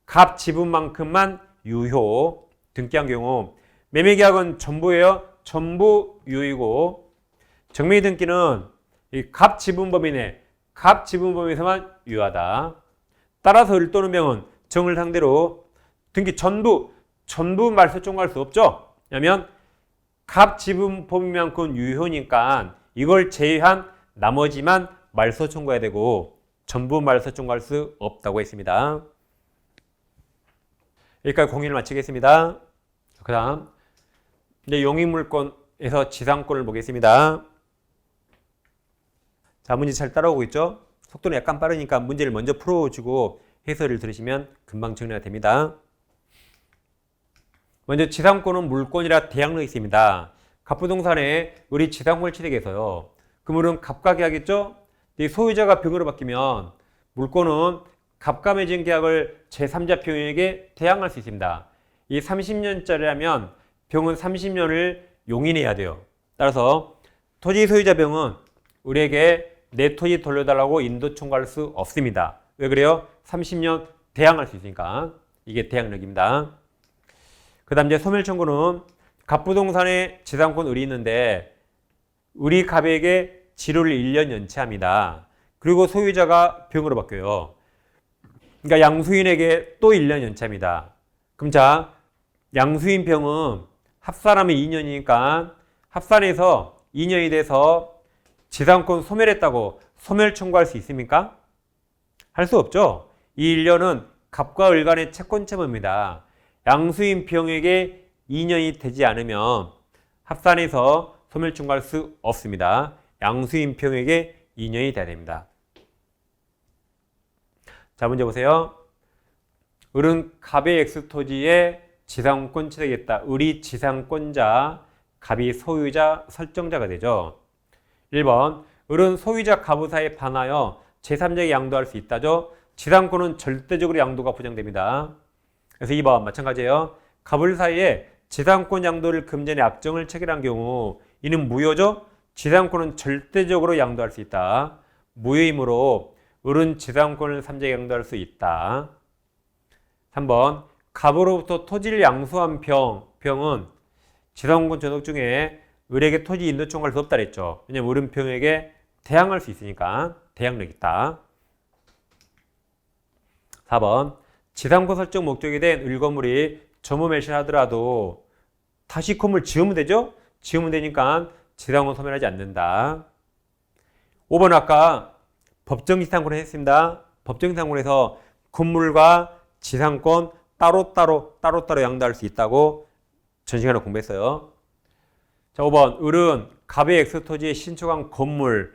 갑 지분만큼만 유효 등기한 경우 매매계약은 전부예요. 전부 유효이고 정매 등기는 이 갑 지분범위내 갑 지분범위에서만 유효하다. 따라서 을 또는 병은 정을 상대로 등기 전부 말소 청구할 수 없죠. 왜냐하면 갑 지분 범위만큼 유효니까 이걸 제외한 나머지만 말소 청구해야 되고 전부 말소 청구할 수 없다고 했습니다. 여기까지 공유를 마치겠습니다. 그 다음 이제 용익물권에서 지상권을 보겠습니다. 자, 문제 잘 따라오고 있죠? 속도는 약간 빠르니까 문제를 먼저 풀어주고 해설을 들으시면 금방 정리가 됩니다. 먼저 지상권은 물권이라 대항력이 있습니다. 갑부동산에 우리 지상권을 취득해서요. 그물은 갑과 계약했죠? 소유자가 병으로 바뀌면 물권은 갑과 맺은 계약을 제3자 병에게 대항할 수 있습니다. 이 30년짜리라면 병은 30년을 용인해야 돼요. 따라서 토지 소유자 병은 우리에게 내 토지 돌려달라고 인도 청구할 수 없습니다. 왜 그래요? 30년 대항할 수 있으니까. 이게 대항력입니다. 그 다음 이제 소멸 청구는 갑부동산에 지상권 을이 있는데 우리 갑에게 지료를 1년 연체합니다. 그리고 소유자가 병으로 바뀌어요. 그러니까 양수인에게 또 1년 연체합니다. 그럼 자, 양수인 병은 합산하면 2년이니까 합산해서 2년이 돼서 지상권 소멸했다고 소멸 청구할 수 있습니까? 할 수 없죠. 이 1년은 갑과 을 간의 채권채무입니다. 양수인 병에게 2년이 되지 않으면 합산해서 소멸 청구할 수 없습니다. 양수인 병에게 2년이 돼야 됩니다. 자, 문제 보세요. 을은 갑의 X토지에 지상권 취득했다. 을이 지상권자, 갑이 소유자, 설정자가 되죠. 1번 을은 소유자 갑의사에 반하여 제3자에게 양도할 수 있다죠. 지상권은 절대적으로 양도가 보장됩니다. 그래서 2번 마찬가지예요. 갑을 사이에 지상권 양도를 금전의 약정을 체결한 경우 이는 무효죠. 지상권은 절대적으로 양도할 수 있다. 무효이므로 을은 지상권을 3자에게 양도할 수 있다. 3번 갑으로부터 토지를 양수한 병은 지상권 전속 중에 을에게 토지 인도 청구할 수 없다 그랬죠. 왜냐면 을은 병에게 대항할 수 있으니까 대항력 있다. 4번 지상권 설정 목적이 된 을 건물이 점유매실 하더라도 다시 건물 지으면 되죠? 지으면 되니까 지상권 소멸하지 않는다. 5번 아까 법정지상권을 했습니다. 법정지상권에서 건물과 지상권 따로따로 양도할 수 있다고 전 시간에 공부했어요. 자, 5번 을은 갑의 X토지에 신축한 건물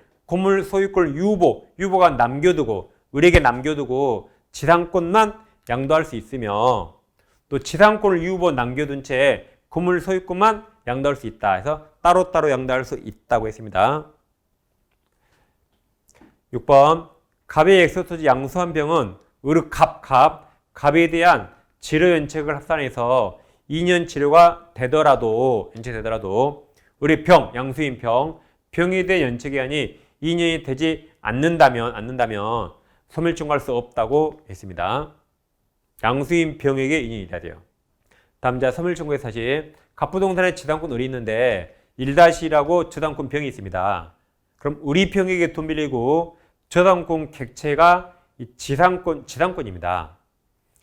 소유권 유보가 남겨두고 을에게 남겨두고 지상권만 양도할 수 있으며 또 지상권을 유보 남겨둔 채 건물 소유권만 양도할 수 있다 해서 따로따로 양도할 수 있다고 했습니다. 6번 갑의 X토지 양수한 병은 을의 갑에 대한 지료 연체액을 합산해서 2년 지료가 되더라도 연체되더라도 을의 양수인 병에 대한 연체기한이 2년이 되지 않는다면 소멸 청구할 수 없다고 했습니다. 양수인 병에게 2년이 돼야 돼요. 다음 자 소멸 청구의 사실 갑부동산에 지상권 을이 있는데 1-1하고 저당권 병이 있습니다. 그럼 을이 병에게 돈 빌리고 저당권 객체가 지상권입니다.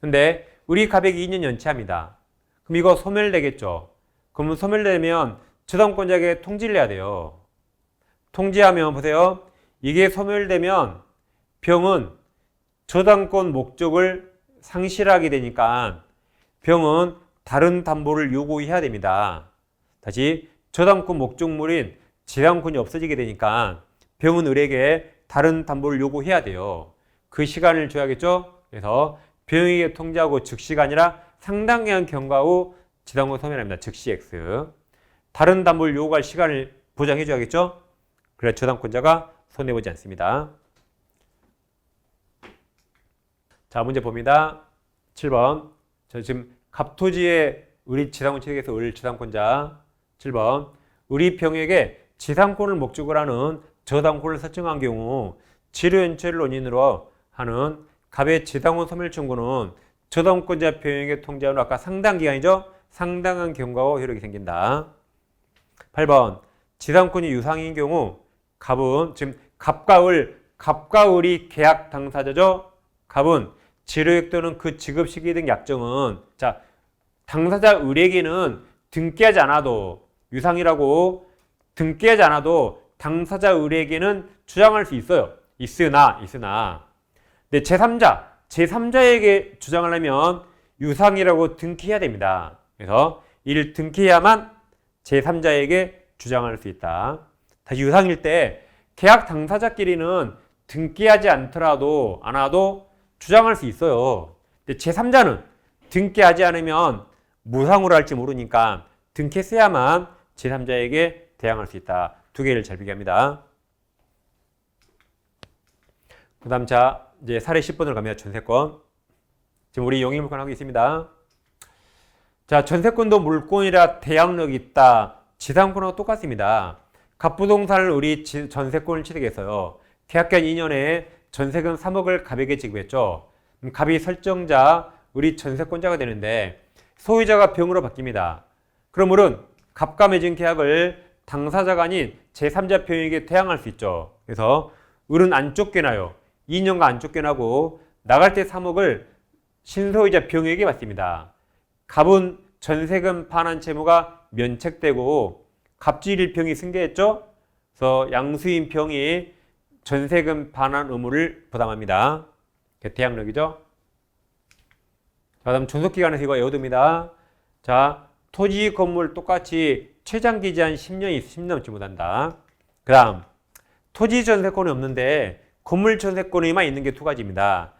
근데 을이 갑에게 2년 연체합니다. 그럼 이거 소멸되겠죠. 그러면 소멸되면 저당권자에게 통지를 해야 돼요. 통지하면 보세요. 이게 소멸되면 병은 저당권 목적을 상실하게 되니까 병은 다른 담보를 요구해야 됩니다. 다시 저당권 목적물인 지상권이 없어지게 되니까 병은 을에게 다른 담보를 요구해야 돼요. 그 시간을 줘야겠죠? 그래서 병에게 통지하고 즉시가 아니라 상당 기간 경과 후 지상권 소멸합니다. 즉시 X. 다른 담보를 요구할 시간을 보장해 줘야겠죠? 그래 저당권자가 손해보지 않습니다. 자, 문제 봅니다. 7번. 저 지금 갑토지의 을이 지상권 취득해서 을 지상권자. 7번. 을이 병에게 지상권을 목적으로 하는 저당권을 설정한 경우 지료연체를 원인으로 하는 갑의 지상권 소멸 청구는 저당권자 병에게 통지하는 아까 상당 기간이죠? 상당한 경과와 효력이 생긴다. 8번. 지상권이 유상인 경우 갑은 지금 갑과 을이 계약 당사자죠? 갑은 지료액 또는 그 지급 시기 등 약정은 자 당사자 을에게는 등기하지 않아도 유상이라고 등기하지 않아도 당사자 을에게는 주장할 수 있어요. 있으나 근데 제3자에게 주장하려면 유상이라고 등기해야 됩니다. 그래서 이를 등기해야만 제3자에게 주장할 수 있다. 다시 유상일 때 계약 당사자끼리는 등기하지 않아도 주장할 수 있어요. 근데 제3자는 등기하지 않으면 무상으로 할지 모르니까 등기했어야만 제3자에게 대항할 수 있다. 두 개를 잘 비교합니다. 그 다음 자 이제 사례 10번으로 갑니다. 전세권. 지금 우리 용의물권 하고 있습니다. 자, 전세권도 물권이라 대항력이 있다. 지상권하고 똑같습니다. 갑부동산을 우리 전세권을 취득했어요. 계약기간 2년에 전세금 3억을 갑에게 지급했죠. 갑이 설정자, 우리 전세권자가 되는데 소유자가 병으로 바뀝니다. 그럼 을은 갑과 맺은 계약을 당사자가 아닌 제3자 병에게 대항할 수 있죠. 그래서 을은 안 쫓겨나요. 2년간 안 쫓겨나고 나갈 때 3억을 신소유자 병에게 받습니다. 갑은 전세금 반환 채무가 면책되고 갑주일 병이 승계했죠. 그래서 양수인 병이 전세금 반환 의무를 부담합니다. 대항력이죠. 자, 다음 존속기간에서 이거 외워둡니다. 자, 토지 건물 똑같이 최장기 제한 10년이 넘지 못한다. 그 다음 토지 전세권이 없는데 건물 전세권에만 있는 게 두 가지입니다.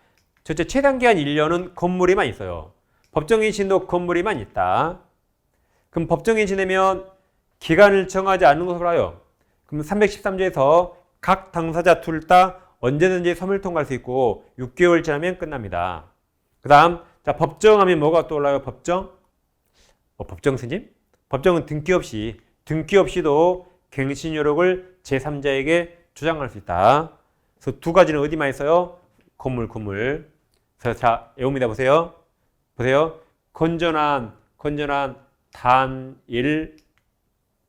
첫째, 최단기간 1년은 건물에만 있어요. 법정인신도 건물에만 있다. 그럼 법정인신되면 기간을 정하지 않는 것으로 하여 그럼 313조에서 각 당사자 둘 다 언제든지 소멸 통과할 수 있고 6개월 지나면 끝납니다. 그 다음 자 법정하면 뭐가 떠올라요? 법정? 법정 스님? 법정은 등기 없이도 갱신요력을 제3자에게 주장할 수 있다. 그래서 두 가지는 어디만 있어요? 건물. 그래서 자 외웁니다. 보세요. 건전한 단일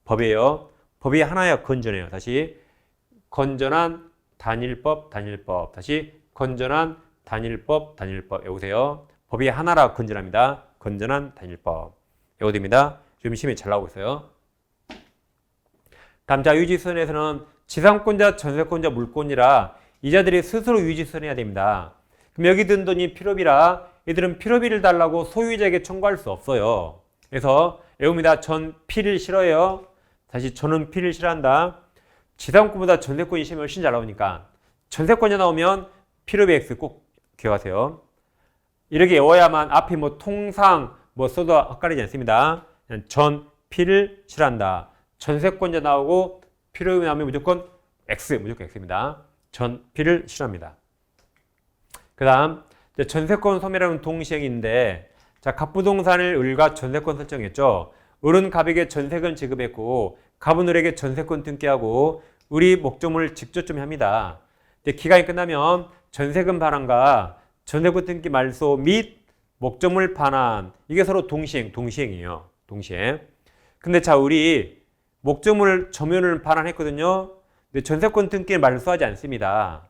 법이에요. 법이 하나야 건전해요. 다시 건전한 단일법. 다시 건전한 단일법. 외우세요. 법이 하나라 건전합니다. 건전한 단일법. 외워됩니다. 지금 시험에 잘 나오고 있어요. 다음 자 유지선에서는 지상권자, 전세권자, 물권이라 이자들이 스스로 유지선해야 됩니다. 그럼 여기 든 돈이 필요비라 얘들은 필요비를 달라고 소유자에게 청구할 수 없어요. 그래서 외웁니다. 전 필을 싫어해요. 다시 저는 필을 싫어한다. 지상권보다 전세권이 시험이 훨씬 잘 나오니까 전세권이 나오면 필요비 X 꼭 기억하세요. 이렇게 외워야만 앞에 뭐 통상 뭐 써도 헷갈리지 않습니다. 전 필을 싫어한다. 전세권자 나오고 필요비 나오면 무조건 X입니다. 전 필을 싫어합니다. 그 다음 전세권 소멸하는 동시행인데 자 갑부동산을 을과 전세권 설정했죠. 을은 갑에게 전세금 지급했고 갑은 을에게 전세권 등기하고 을이 목적물을 직접 좀 합니다. 기간이 끝나면 전세금 반환과 전세권 등기 말소 및 목적물 반환 이게 서로 동시행이에요. 동시행. 근데 자 을이 목적물 점유를 반환했거든요. 근데 전세권 등기를 말소하지 않습니다.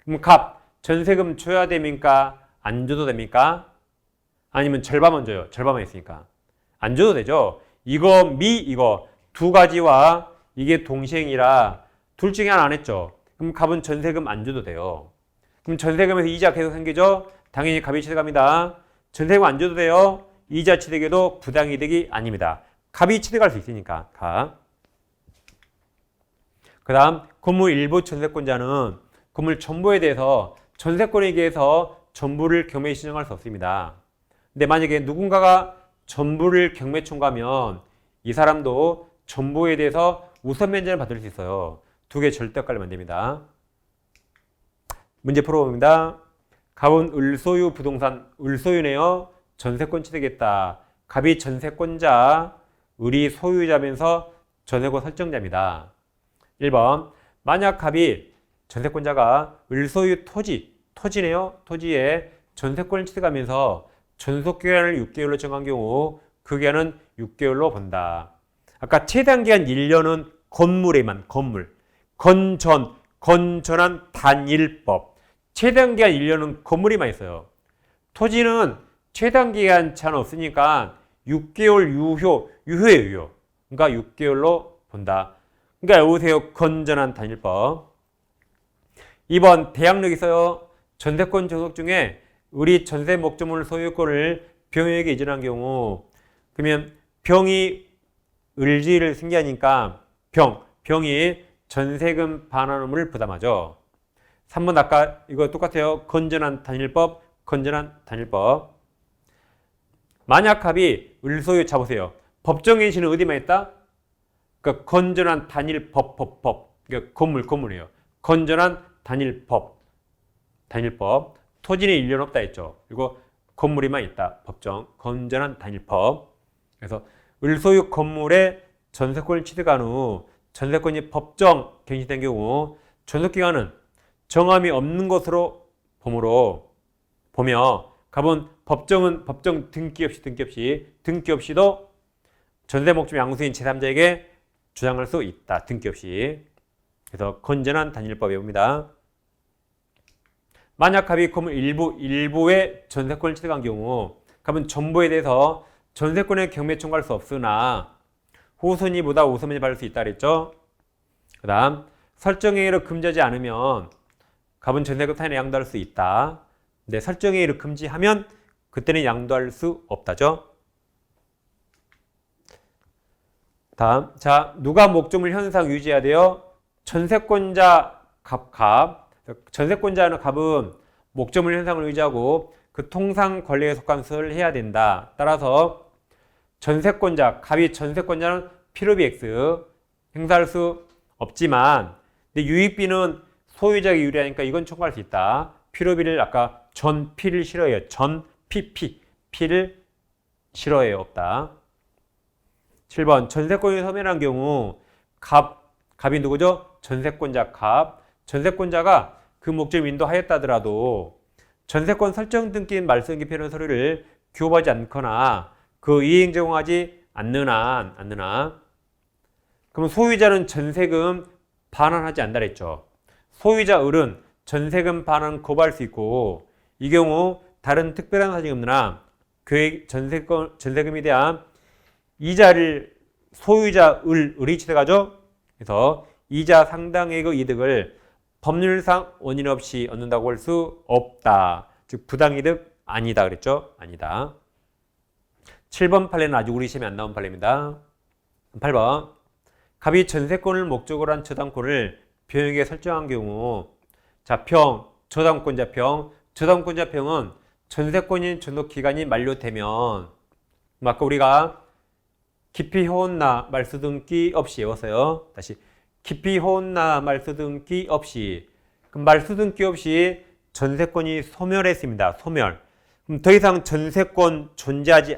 그럼 갑 전세금 줘야 됩니까? 안 줘도 됩니까? 아니면 절반만 줘요. 절반만 있으니까. 안 줘도 되죠. 이거 두 가지와 이게 동시행이라 둘 중에 하나 안 했죠. 그럼 갑은 전세금 안 줘도 돼요. 그럼 전세금에서 이자 계속 생기죠. 당연히 갑이 취득합니다. 전세금 안 줘도 돼요. 이자 취득에도 부당이득이 아닙니다. 갑이 취득할 수 있으니까 갑. 그 다음 건물 일부 전세권자는 건물 전부에 대해서 전세권에 의해서 전부를 경매 신청할 수 없습니다. 근데 만약에 누군가가 전부를 경매 청구하면 이 사람도 전부에 대해서 우선 면제를 받을 수 있어요. 두 개 절대 헷갈리면 안 됩니다. 문제 풀어봅니다. 갑은 을소유 부동산, 을소유네요. 전세권 취득했다. 갑이 전세권자, 을이 소유자면서 전세권 설정자입니다. 1번, 만약 갑이 전세권자가 을소유 토지네요. 토지에 전세권을 취득하면서 전속기간을 6개월로 정한 경우 그 기간은 6개월로 본다. 아까 최단 기간 1년은 건물에만, 건물. 건전한 단일법. 최단 기간 1년은 건물에만 있어요. 토지는 최단 기간 차는 없으니까 6개월 유효예요. 그러니까 6개월로 본다. 그러니까 여보세요. 건전한 단일법. 2번 대항력 있어요. 전세권 전속 중에 을이 전세 목적물 소유권을 병에게 이전한 경우 그러면 병이 을지를 승계하니까 병이 전세금 반환음을 부담하죠. 3번 아까 이거 똑같아요. 건전한 단일법. 만약 갑이 을소유 잡으세요. 법정행시는 어디만 있다? 그러니까 건전한 단일법. 그러니까 건물이에요. 건전한 단일법. 토지는 1년 없다 했죠. 그리고 건물이만 있다. 법정. 건전한 단일법. 그래서 을소유 건물에 전세권을 취득한 후 전세권이 법정 갱신된 경우 전속기간은 정함이 없는 것으로 보며 갑은 법정 등기 없이도 전세 목적 양수인 제3자에게 주장할 수 있다. 등기 없이. 그래서 건전한 단일법에 봅니다. 만약 갑이 건물 일부의 전세권을 취득한 경우 갑은 전부에 대해서 전세권의 경매 청구할 수 없으나 후순위보다 우선면제 받을 수 있다 그랬죠. 그 다음 설정행위를 금지하지 않으면 갑은 전세금 타인에 양도할 수 있다. 근데 설정행위를 금지하면 그때는 양도할 수 없다죠. 다음 자 누가 목적물 현상 유지해야 돼요? 전세권자 갑. 전세권자는 갑은 목적물 현상을 유지하고 그 통상 권리에 속한 수를 해야 된다. 따라서 갑이 전세권자는 필요비 X 행사할 수 없지만 근데 유익비는 소유자에게 유리하니까 이건 청구할 수 있다. 필요비를 아까 전피를 싫어해요. 피를 싫어해요. 없다. 7번 전세권이 소멸한 경우 갑이 누구죠? 전세권자 갑. 전세권자가 그 목적을 인도하였다 하더라도 전세권 설정 등기 말소인기 표현 서류를 교부하지 않거나 그 이행 제공하지 않는 한 그럼 소유자는 전세금 반환하지 않는다 했죠. 소유자 을은 전세금 반환 거부할 수 있고 이 경우 다른 특별한 사정이 없는 한 전세금에 대한 이자를 소유자 을이 취득하죠. 그래서 이자 상당액의 이득을 법률상 원인 없이 얻는다고 할 수 없다. 즉 부당이득 아니다 그랬죠. 아니다. 7번 판례는 아직 우리 시험에 안 나온 판례입니다. 8번 갑이 전세권을 목적으로 한 저당권을 병에게 설정한 경우 자 저당권자 병은 전세권인 전속기간이 만료되면 아까 우리가 기피호언나 말소등기 없이 외웠어요. 다시 기피호언나 말소등기 없이 그럼 말소등기 없이 전세권이 소멸했습니다. 소멸. 그럼 더 이상 전세권 존재하지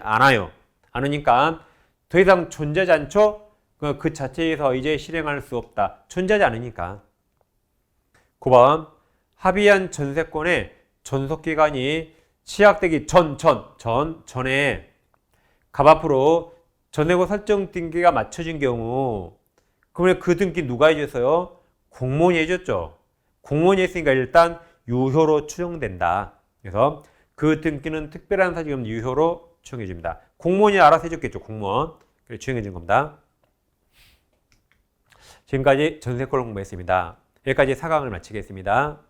않으니까 더 이상 존재하지 않죠? 그 자체에서 이제 실행할 수 없다. 존재하지 않으니까. 9번 합의한 전세권의 전속기간이 시작되기 전에 갑 앞으로 전세권 설정 등기가 맞춰진 경우 그러면 그 등기 누가 해줬어요? 공무원이 해줬죠. 공무원이 했으니까 일단 유효로 추정된다. 그래서 그 등기는 특별한 사정이 없는 유효로 추정해줍니다. 공무원이 알아서 해줬겠죠. 공무원. 그래서 추정해준 겁니다. 지금까지 전세권을 공부했습니다. 여기까지 4강을 마치겠습니다.